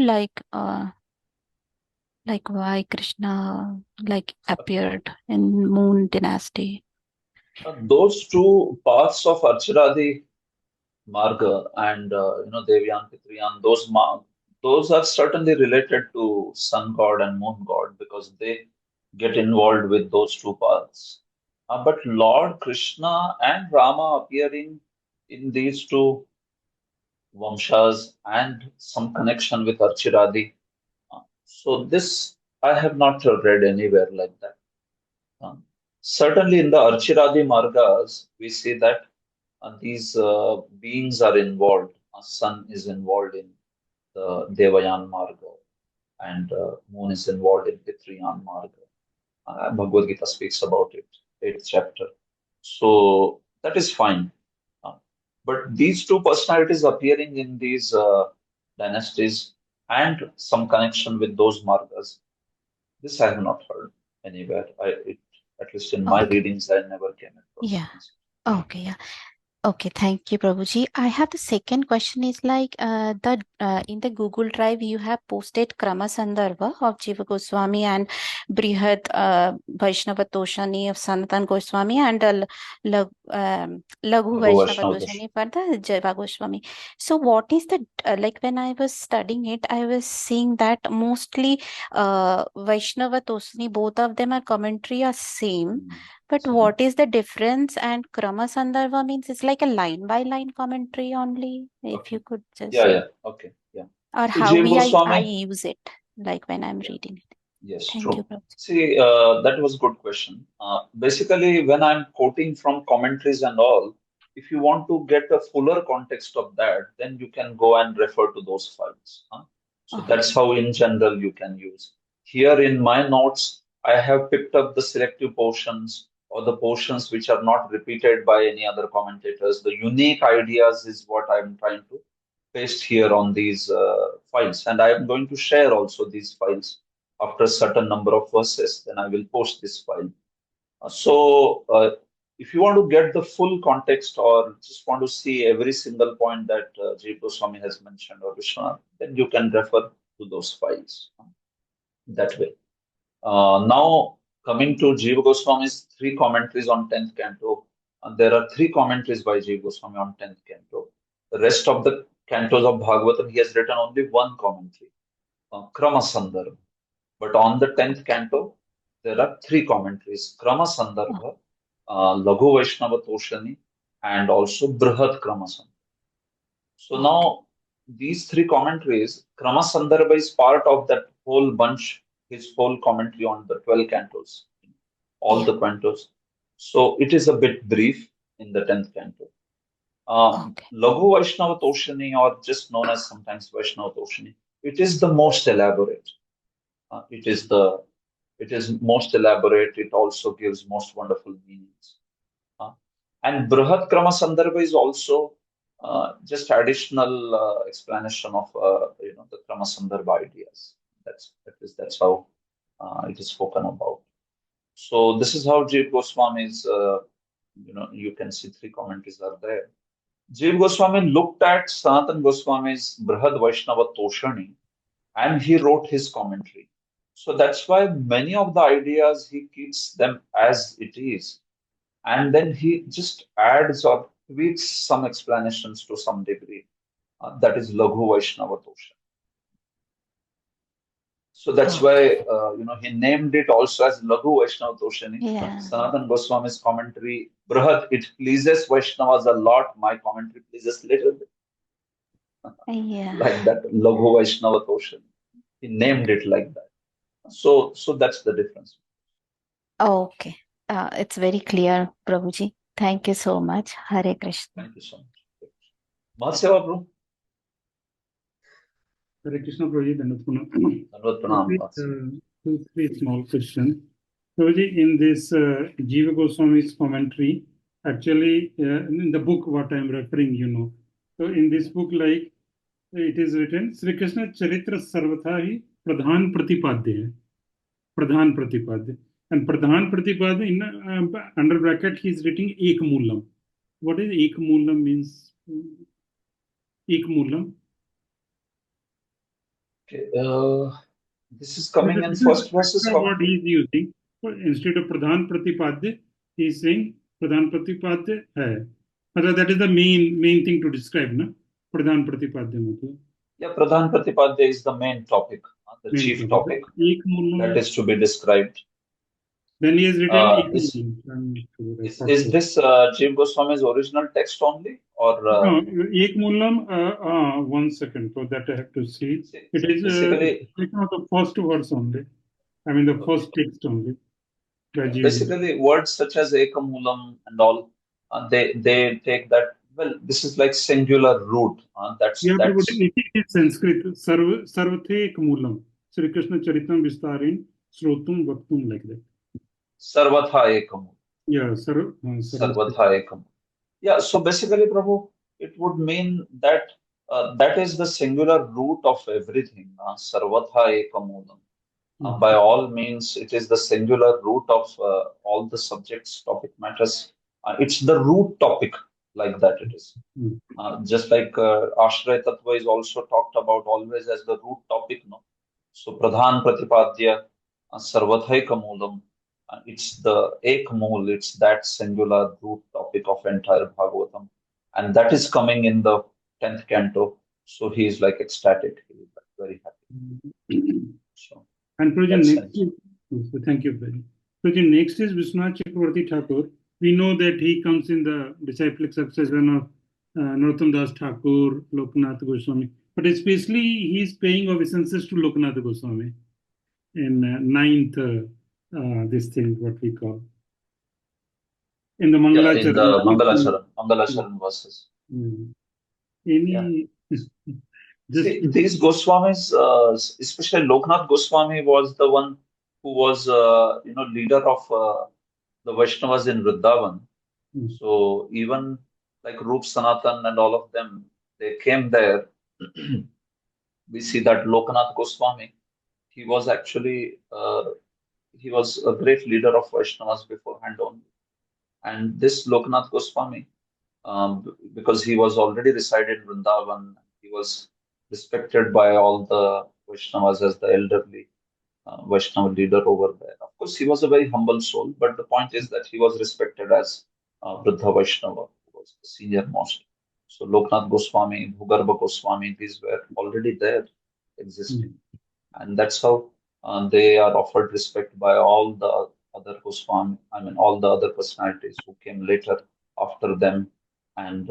Like why Krishna appeared in Moon dynasty? Those two paths of Archiradi Marga and Devyan Pitriyan, those are certainly related to sun god and moon god because they get involved with those two paths. But Lord Krishna and Rama appearing in these two Vamshas and some connection with Archiradi. So this I have not read anywhere like that. Uh, Certainly in the Archiradi Margas, we see that these beings are involved. Sun is involved in the Devayan Marga and Moon is involved in Pitriyan Marga. Bhagavad Gita speaks about it, 8th chapter. So that is fine. Uh, but these two personalities appearing in these dynasties and some connection with those margas, this I have not heard anywhere. At least in my Okay. readings, I never came across. Yeah. Okay. Yeah. Okay, thank you, Prabhuji. I have the second question is like in the Google Drive you have posted Krama Sandarbha of Jiva Goswami and Brihad Vaishnava Toshani of Sanatan Goswami and Laghu Laghu Vaishnava Vaishnava Toshani for the Jiva Goswami. So what is the like when I was studying it, I was seeing that mostly Vaishnava Toshani, both of them are commentary are same. But what is the difference? And Krama Sandarbha means it's like a line by line commentary only. If Okay. you could just Yeah. Okay. Yeah. or See, how Jiva I Goswami. use it like when I'm Yeah. reading it. Yes, Thank true. you, Prabhuji. See, that was a good question. Basically, when I'm quoting from commentaries and all, if you want to get a fuller context of that, then you can go and refer to those files. So Okay. that's how, in general, you can use. Here in my notes, I have picked up the selective portions or the portions which are not repeated by any other commentators. The unique ideas is what I'm trying to paste here on these files. And I am going to share also these files after a certain number of verses, then I will post this file. If you want to get the full context or just want to see every single point that J. Goswami has mentioned or Vishwanath, then you can refer to those files that way. Now, coming to Jiva Goswami's three commentaries on 10th canto, there are three commentaries by Jiva Goswami on 10th canto. The rest of the cantos of Bhagavatam, he has written only one commentary, Krama Sandarbha. But on the 10th canto, there are three commentaries, Krama Sandarbha, Laghu Vaishnava Toshani, and also Brihad Krama Sandarbha. So now, these three commentaries, Krama Sandarbha is part of that whole bunch, his whole commentary on the 12 cantos, all the cantos. So it is a bit brief in the 10th canto. Laghu Vaishnava Toshani, or just known as sometimes Vaishnava Toshani, it is the most elaborate. It is most elaborate. It also gives most wonderful meanings. And Brihad Krama Sandarbha is also just additional explanation of the Krama Sandarbha ideas. That's how it is spoken about. So this is how Jiva Goswami's you can see three commentaries are there. Jiva Goswami looked at Sanatan Goswami's Brihad Vaishnava Toshani and he wrote his commentary. So that's why many of the ideas he keeps them as it is. And then he just adds or tweaks some explanations to some degree. That is Laghu Vaishnava Toshani. So that's why he named it also as Laghu Vaishnava Toshani. Yeah. Sanatan Goswami's commentary, Brihad, it pleases Vaishnavas a lot. My commentary pleases little bit. Yeah. Like that, Laghu Vaishnava Toshani. He named it like that. So that's the difference. Okay. It's very clear, Prabhuji. Thank you so much. Hare Krishna. Thank you so much. Mahaseva, bro. Hare Krishna, Prabhuji. Dandavat pranam. Two, three small questions. Prabhuji, in this Jiva Goswami's commentary, actually, in the book what I am referring, so in this book, like, it is written, Sri Krishna Charitra Sarvatha hi Pradhan Pratipadya. Pradhan Pratipadya. And Pradhan Pratipadya, in under bracket, he is writing Ek Moolam. What is Ek Moolam means? Ek Moolam. Okay, this is coming in first verses. What he is using. Instead of Pradhan Pratipadya, he is saying Pradhan Pratipadya hai. That is the main thing to describe, na? Pradhan Pratipadya. Yeah, Pradhan Pratipadya is the main topic, the chief topic that is to be described. Then he has written is this Jiva Goswami's original text only, or no? Ek Moolam. 1 second, so that I have to see. It is the first verse only. I mean the first text only. Basically, words such as Ekamulam and all, they take that. Well, this is like singular root. That's it is Sanskrit. Sarvathe Ekamulam. Sri Krishna Charitam Vistarin Srotum Vaktum, like that. Sarvatha Ekam. Yeah, Sarvatha Ekam. Yeah, so basically, Prabhu, it would mean that that is the singular root of everything. Sarvatha Ekamulam. By all means, it is the singular root of all the subjects, topic matters. It's the root topic, like that it is. Just like Ashraya Tattva is also talked about always as the root topic, no? So Pradhan Pratipadya, Sarvathaika Moolam, it's the Ek Mool, it's that singular root topic of entire Bhagavatam. And that is coming in the 10th canto. So he is like ecstatic, he is like very happy. So. And next is, thank you very much. Next is Vishwanath Chakravarti Thakur. We know that he comes in the disciplic succession of Narottam Das Thakur, Lokanath Goswami. But especially he is paying obeisances to Lokanath Goswami in 9th, this thing, what we call. In the Mangalacharan. In the Mangalacharan verses. See, these Goswamis, especially Lokanath Goswami was the one who was, leader of the Vaishnavas in Vrindavan. So even like Rup Sanatan and all of them, they came there. We see that Lokanath Goswami, he was actually, he was a great leader of Vaishnavas beforehand only. And this Lokanath Goswami, because he was already resided in Vrindavan, he was respected by all the Vaishnavas as the elderly Vaishnava leader over there. Of course, he was a very humble soul, but the point is that he was respected as Vriddha Vaishnava, who was the senior most. So Lokanath Goswami, Bhugarbha Goswami, these were already there, existing. And that's how they are offered respect by all the other Goswami, all the other personalities who came later after them. And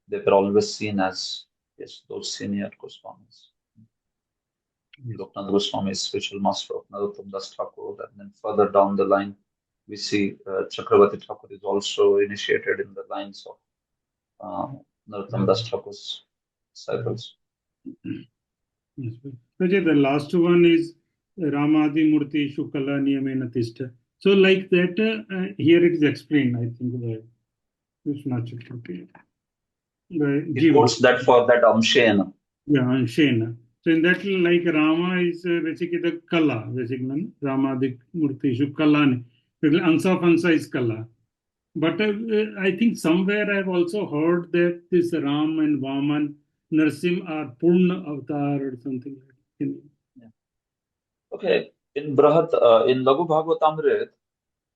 they were always seen as, yes, those senior Goswamis. Lokanath Goswami is spiritual master of Narottam Das Thakur, and then further down the line, we see Chakravarti Thakur is also initiated in the lines of Narottam Das Thakur's disciples. The last one is Ramadi Murti Shukala Niyamena Tishta. So like that, here it is explained, I think, by Vishwanath Chakravarti. He quotes that for that Amshena. Yeah, Amshena. So in that, like Rama is basically the Kala, basically, Ramadi Murti Shukala. Ansa of Ansa is Kala. But I think somewhere I've also heard that this Ram and Vaman, Narsim are Purna Avatar or something like that. Yeah. Okay, in in Laghu Bhagavatamrit,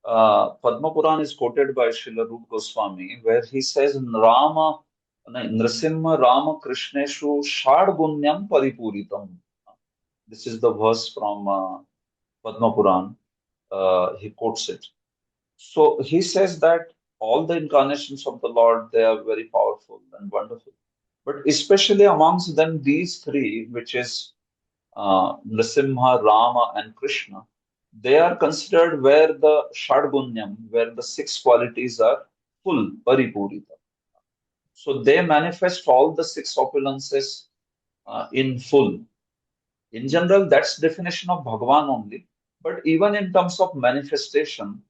Padma Puran is quoted by Srila Rupa Goswami, where he says, Nrasimha Rama Krishneshu Shadgunyam Paripuritam. This is the verse from Padma Puran. He quotes it. So he says that all the incarnations of the Lord, they are very powerful and wonderful. But especially amongst them, these three, which is Nrasimha, Rama, and Krishna, they are considered where the Shadgunyam, where the 6 qualities are full, paripurita. So they manifest all the 6 opulences in full. In general, that's definition of Bhagavan only. But even in terms of manifestation,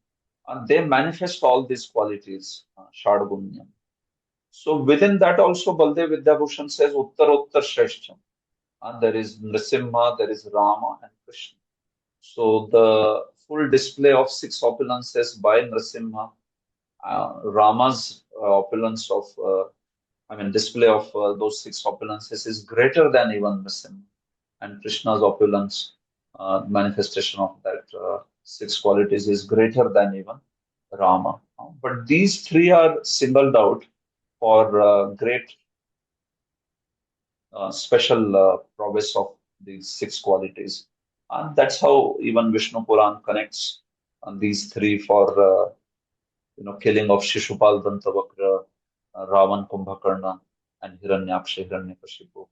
they manifest all these qualities, Shadgunyam. So within that also, Baldev Vidyabhushan says, Uttar Uttar Shreshtham. There is Nrasimha, there is Rama, and Krishna. So the full display of 6 opulences by Nrsimha, Rama's opulence of, display of those 6 opulences is greater than even Nrsimha, and Krishna's opulence, manifestation of that 6 qualities is greater than even Rama. But these three are singled out for great special prowess of these 6 qualities. And that's how even Vishnu Puran connects these three for killing of Shishupal Dantavakra, Ravan Kumbhakarna, and Hiranyaksha Hiranyakashipu,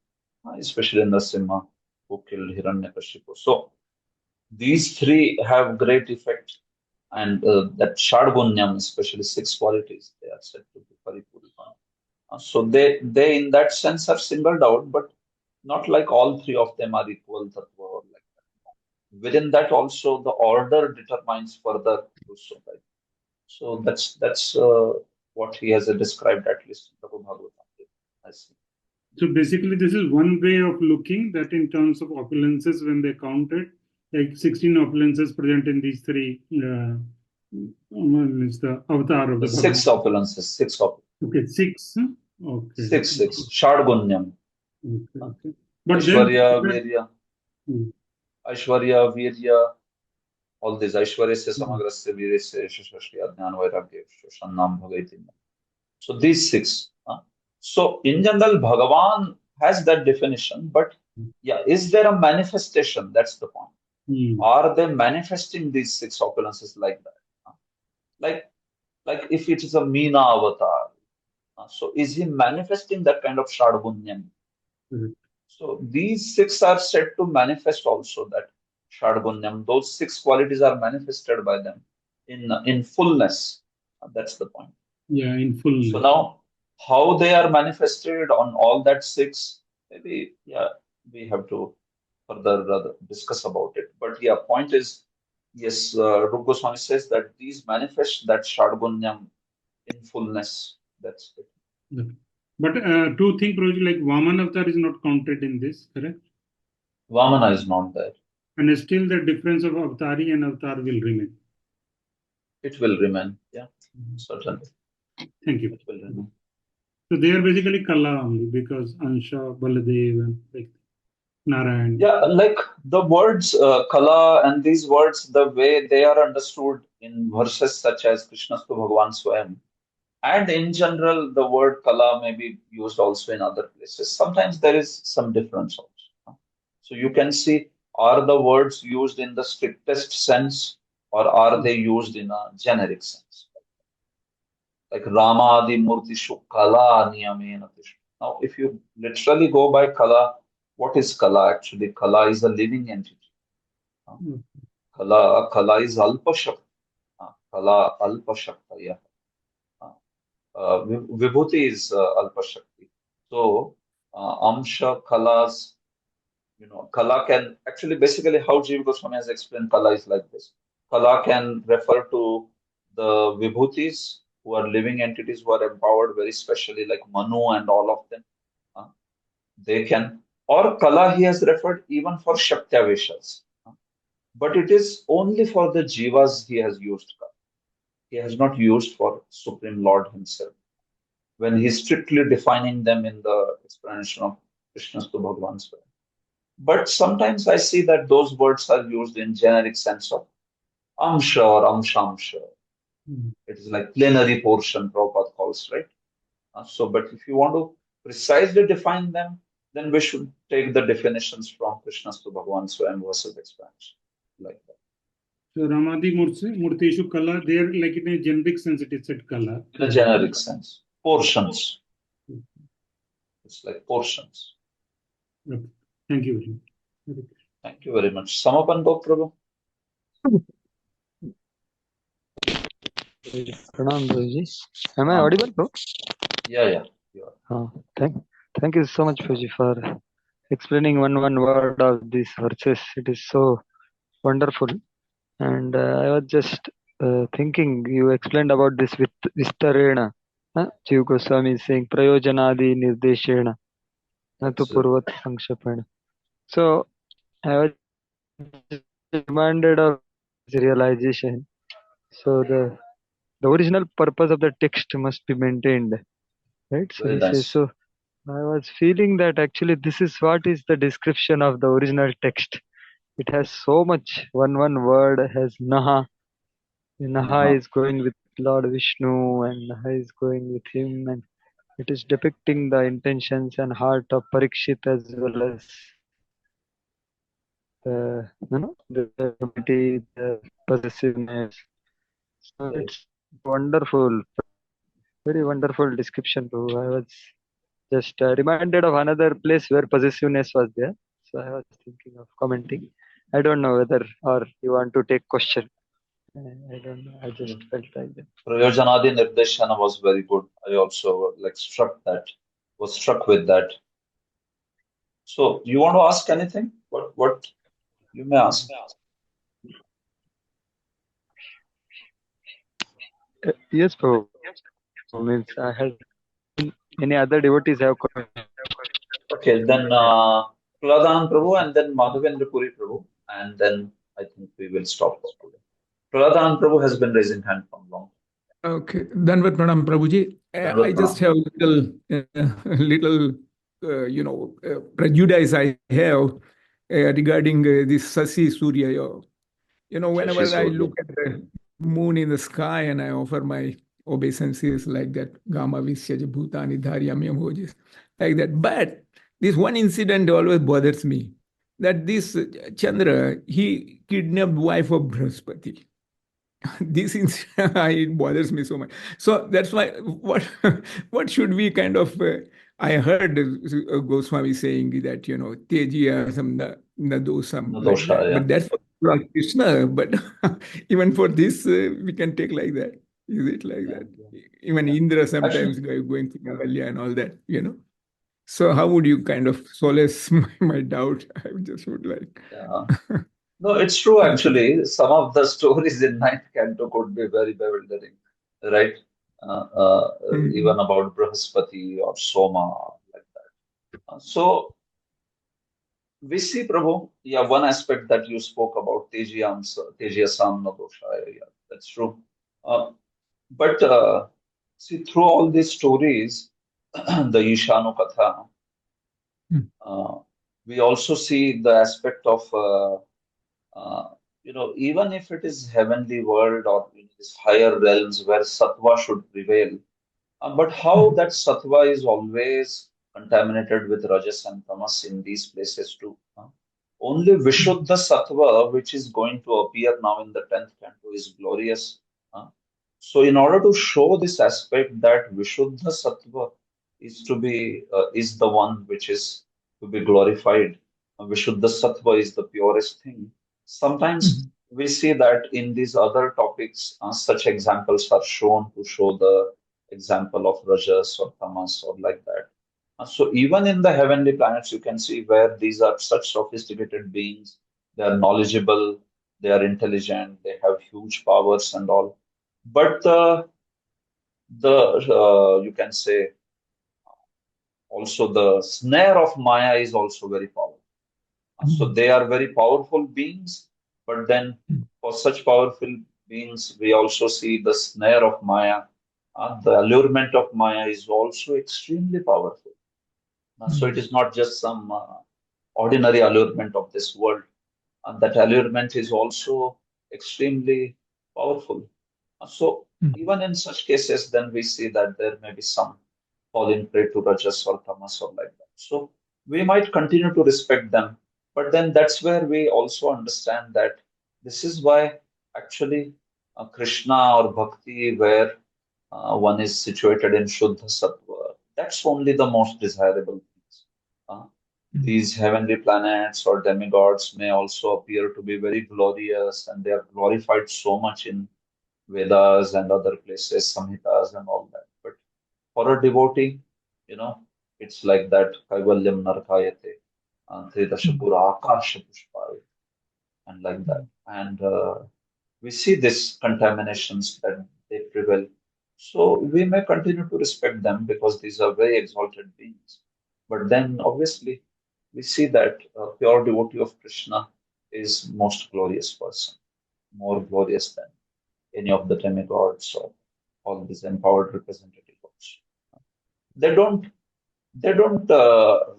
especially Nrsimha, who killed Hiranyakashipu. So these three have great effect, and that Shadgunyam, especially 6 qualities, they are said to be Paripurna. So they in that sense are singled out, but not like all three of them are equal tattva or like that. Within that also the order determines further also, right? So that's what he has described, at least in the Bhagavatam. I see. So basically, this is one way of looking that in terms of opulences, when they counted, like 16 opulences present in these three, is the avatar of the Six opulences, 6 opulences. Okay, 6. Okay. 6. Shadgunyam. Okay. But Aishwarya, then, Virya. Aishwarya, Virya, all these. Aishwarya se samagrasya, Virya se shashashya, Jnana Vairagya, Shannam Bhagaitim. So these 6. So in general, Bhagavan has that definition, but yeah, is there a manifestation? That's the point. Are they manifesting these 6 opulences like that? Like if it is a Meena avatar, so is he manifesting that kind of Shadgunyam? So these 6 are said to manifest also that Shadgunyam. Those 6 qualities are manifested by them in fullness. That's the point. Yeah, in fullness. So now, how they are manifested on all that 6, maybe, yeah, we have to further discuss about it. But yeah, point is, yes, Rupa Goswami says that these manifest that Shadgunyam in fullness. That's it. Yeah. But two things, like Vaman avatar is not counted in this, correct? Vamana is not there. And still the difference of avatari and avatar will remain. It will remain, yeah, certainly. Thank you. It will remain. So they are basically Kala only, because Ansha, Baladev, and like Narayan. Yeah, like the words Kala and these words, the way they are understood in verses such as Krishnastu Bhagavan Swayam, and in general, the word Kala may be used also in other places. Sometimes there is some difference also. So you can see, are the words used in the strictest sense, or are they used in a generic sense? Like Rama Adi Murtishu Kala Niyamena Tishu. Now, if you literally go by Kala, what is Kala actually? Kala is a living entity. Kala is Alpa Shakti. Kala Alpa Shakti. Yeah. Vibhuti is Alpa Shakti. So, Amsha, Kalas, Kala can actually, basically, how Jiva Goswami has explained Kala is like this. Kala can refer to the Vibhutis, who are living entities who are empowered very specially, like Manu and all of them. They can. Or Kala he has referred even for Shaktaveshas. But it is only for the Jivas he has used Kala. He has not used for Supreme Lord himself, when he is strictly defining them in the explanation of Krishna's to Bhagavan's way. But sometimes I see that those words are used in generic sense of Amsha or Amshamsha. It is like plenary portion, Prabhupada calls, right? But if you want to precisely define them, then we should take the definitions from Krishna's to Bhagavan's Swayam versus expansion, like that. So Ramadi Murteshu Kala, they are like in a generic sense, it is said Kala. In a generic sense. Portions. It's like portions. Okay. Thank you very much. Thank you very much. Samapan Bhog Prabhu. Pranam Guruji. Am I audible, bro? Yeah. You are. Thank you so much, Fuji, for explaining one word of these verses. It is so wonderful. And I was just thinking, you explained about this with Vistarena. Jiva Goswami is saying Prayojanadi Nirdeshena. Natu Purvat Sankshapena. So I was reminded of realization. So the original purpose of the text must be maintained, right? So Very he says, nice. so I was feeling that actually this is what is the description of the original text. It has so much. One word has Naha. Naha is going with Lord Vishnu and Naha is going with him, and it is depicting the intentions and heart of Parikshit as well as the humility, the possessiveness. So it's wonderful, very wonderful description, Prabhu. I was just reminded of another place where possessiveness was there. So I was thinking of commenting. I don't know whether or you want to take question. I don't know. I just felt like that. Prayojanadi Nirdeshana was very good. I also was struck with that. So you want to ask anything? What you may ask? Yes, Prabhu. Means I had any other devotees have questions. Okay, then Praladhan Prabhu and then Madhavendra Puri Prabhu, and then I think we will stop for today. Praladhan Prabhu has been raising hand from long. Okay, Danvat Pranam Prabhuji. Danvat I just Pranam. have little prejudice I have regarding this Sasi Surya. Whenever I Surya. look at the moon in the sky and I offer my obeisances like that, Gama Visyaja Bhutani Dharyamyam Hojis, like that. But this one incident always bothers me, that this Chandra, he kidnapped wife of Brihaspati. This it bothers me so much. So that's why what should we kind of I heard Goswami saying that Tejiya some the dosam like Dosha, that, yeah. but that's for Lord Krishna. But even for this we can take like that. Is it like that? Even Indra sometimes going to Navalya and all that. So how would you kind of solace my doubt? I just would like. Yeah. No, it's true actually. Some of the stories in ninth canto could be very bewildering, right? Even about Brihaspati or Soma, like that. So we see, Prabhu, yeah, one aspect that you spoke about, Tejiya Samna Dosha, yeah, that's true. But see, through all these stories, the Ishanu Katha, we also see the aspect of even if it is heavenly world or in these higher realms where sattva should prevail, but how that sattva is always contaminated with rajas and tamas in these places too. Only Vishuddha sattva, which is going to appear now in the 10th canto, is glorious. So, in order to show this aspect that Vishuddha sattva is the one which is to be glorified, Vishuddha sattva is the purest thing. Sometimes we see that in these other topics, such examples are shown to show the example of rajas or tamas or like that. So even in the heavenly planets, you can see where these are such sophisticated beings. They are knowledgeable, they are intelligent, they have huge powers and all. But the you can say also the snare of Maya is also very powerful. So they are very powerful beings, but then for such powerful beings, we also see the snare of Maya. The allurement of Maya is also extremely powerful. So it is not just some ordinary allurement of this world. And that allurement is also extremely powerful. So even in such cases, then we see that there may be some falling prey to rajas or tamas or like that. So we might continue to respect them, but then that's where we also understand that this is why actually Krishna or Bhakti, where one is situated in Shuddha Sattva, that's only the most desirable things. These heavenly planets or demigods may also appear to be very glorious and they are glorified so much in Vedas and other places, Samhitas and all that. But for a devotee, it's like that Kaivalyam Narkayate, Tridashapura Akasha Pushpaya, and like that. And we see these contaminations that they prevail. So we may continue to respect them because these are very exalted beings. But then obviously we see that a pure devotee of Krishna is most glorious person, more glorious than any of the demigods or all these empowered representative gods. They don't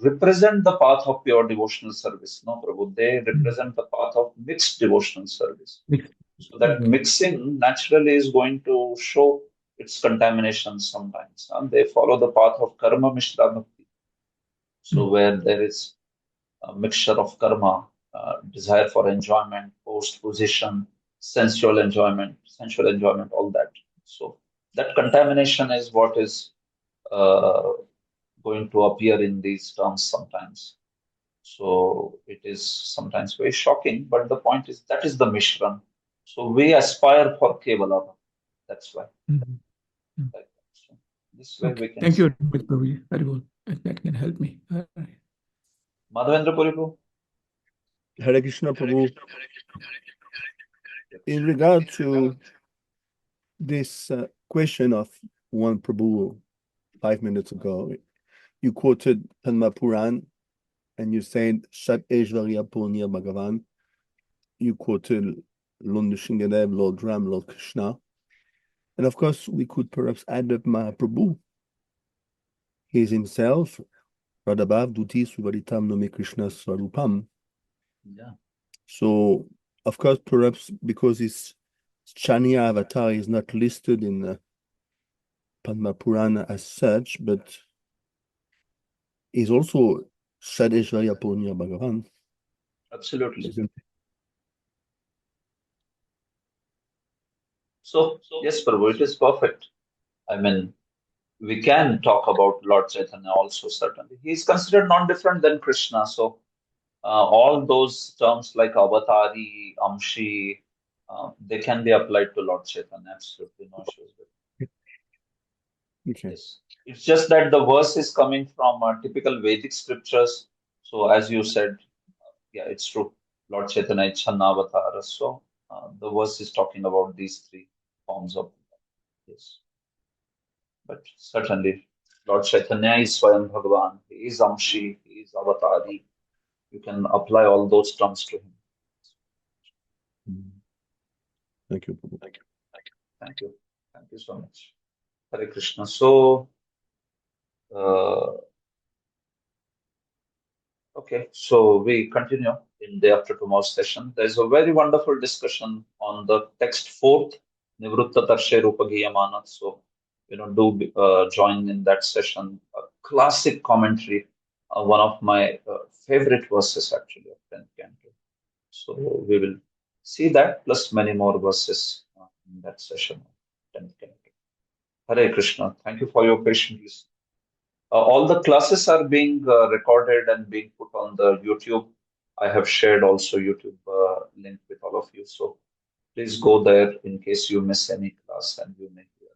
represent the path of pure devotional service. No, Prabhu. They represent the path of mixed devotional service. So that mixing naturally is going to show its contamination sometimes. And they follow the path of karma mishra bhakti. So where there is a mixture of karma, desire for enjoyment, post position, sensual enjoyment, all that. So that contamination is what is going to appear in these terms sometimes. So it is sometimes very shocking, but the point is that is the Mishran. So we aspire for Kevalava. That's why. Like that. So this way we can. Thank you very much, Prabhuji. Very good. That can help me. Madhavendra Puripu. Hare Krishna Prabhu. In regard to this question of one Prabhu 5 minutes ago, you quoted Padma Puran and you said Shat Eshvarya Purnya Bhagavan. You quoted Lord Nrsimhadev, Lord Ram, Lord Krishna. And of course, we could perhaps add up Mahaprabhu. He is himself, Radhabhav Duti Suvaritam Nome Krishna Swarupam. Yeah. So, of course, perhaps because his Chania avatar is not listed in Padma Purana as such, but is also Shadeshvarya Purnya Bhagavan. Absolutely. So, yes, Prabhu, it is perfect. I mean, we can talk about Lord Chaitanya also, certainly. He is considered non-different than Krishna. So, all those terms like avatari, amshi, they can be applied to Lord Chaitanya. Absolutely no issues with it. Okay. Yes. It's just that the verse is coming from typical Vedic scriptures. So, as you said, yeah, it's true. Lord Chaitanya is Channavatara. So, the verse is talking about these three forms of. Yes. But certainly, Lord Chaitanya is Swayam Bhagavan. He is Amshi. He is Avatari. You can apply all those terms to him. Thank you. Thank you. Thank you. Thank you so much. Hare Krishna. So, okay, so we continue in day after tomorrow session. There's a very wonderful discussion on the text 4th, Nivrutta Tarshe Rupagiyamana. So, do join in that session. A classic commentary, one of my favorite verses actually of 10th Canto. So we will see that plus many more verses in that session of 10th Canto. Hare Krishna. Thank you for your patience. All the classes are being recorded and being put on the YouTube. I have shared also YouTube link with all of you. So please go there in case you miss any class and you may hear.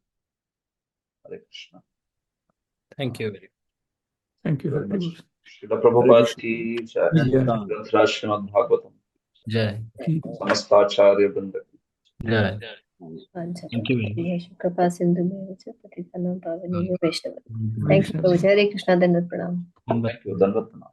Hare Krishna. Thank you. Thank you Very very much. much. Srila Prabhupada ki jai. Yeah. Granthra Srimad Bhagavatam. Jai. Samastacharya Vrinda ki Jai. Thank you very much. कृपा सिंधु में पतितनां पावनेभ्यो वैष्णव। Thank Thank you, Prabhu. Hare Krishna, Dandavat Pranam. Thank you. Dandavat Pranam.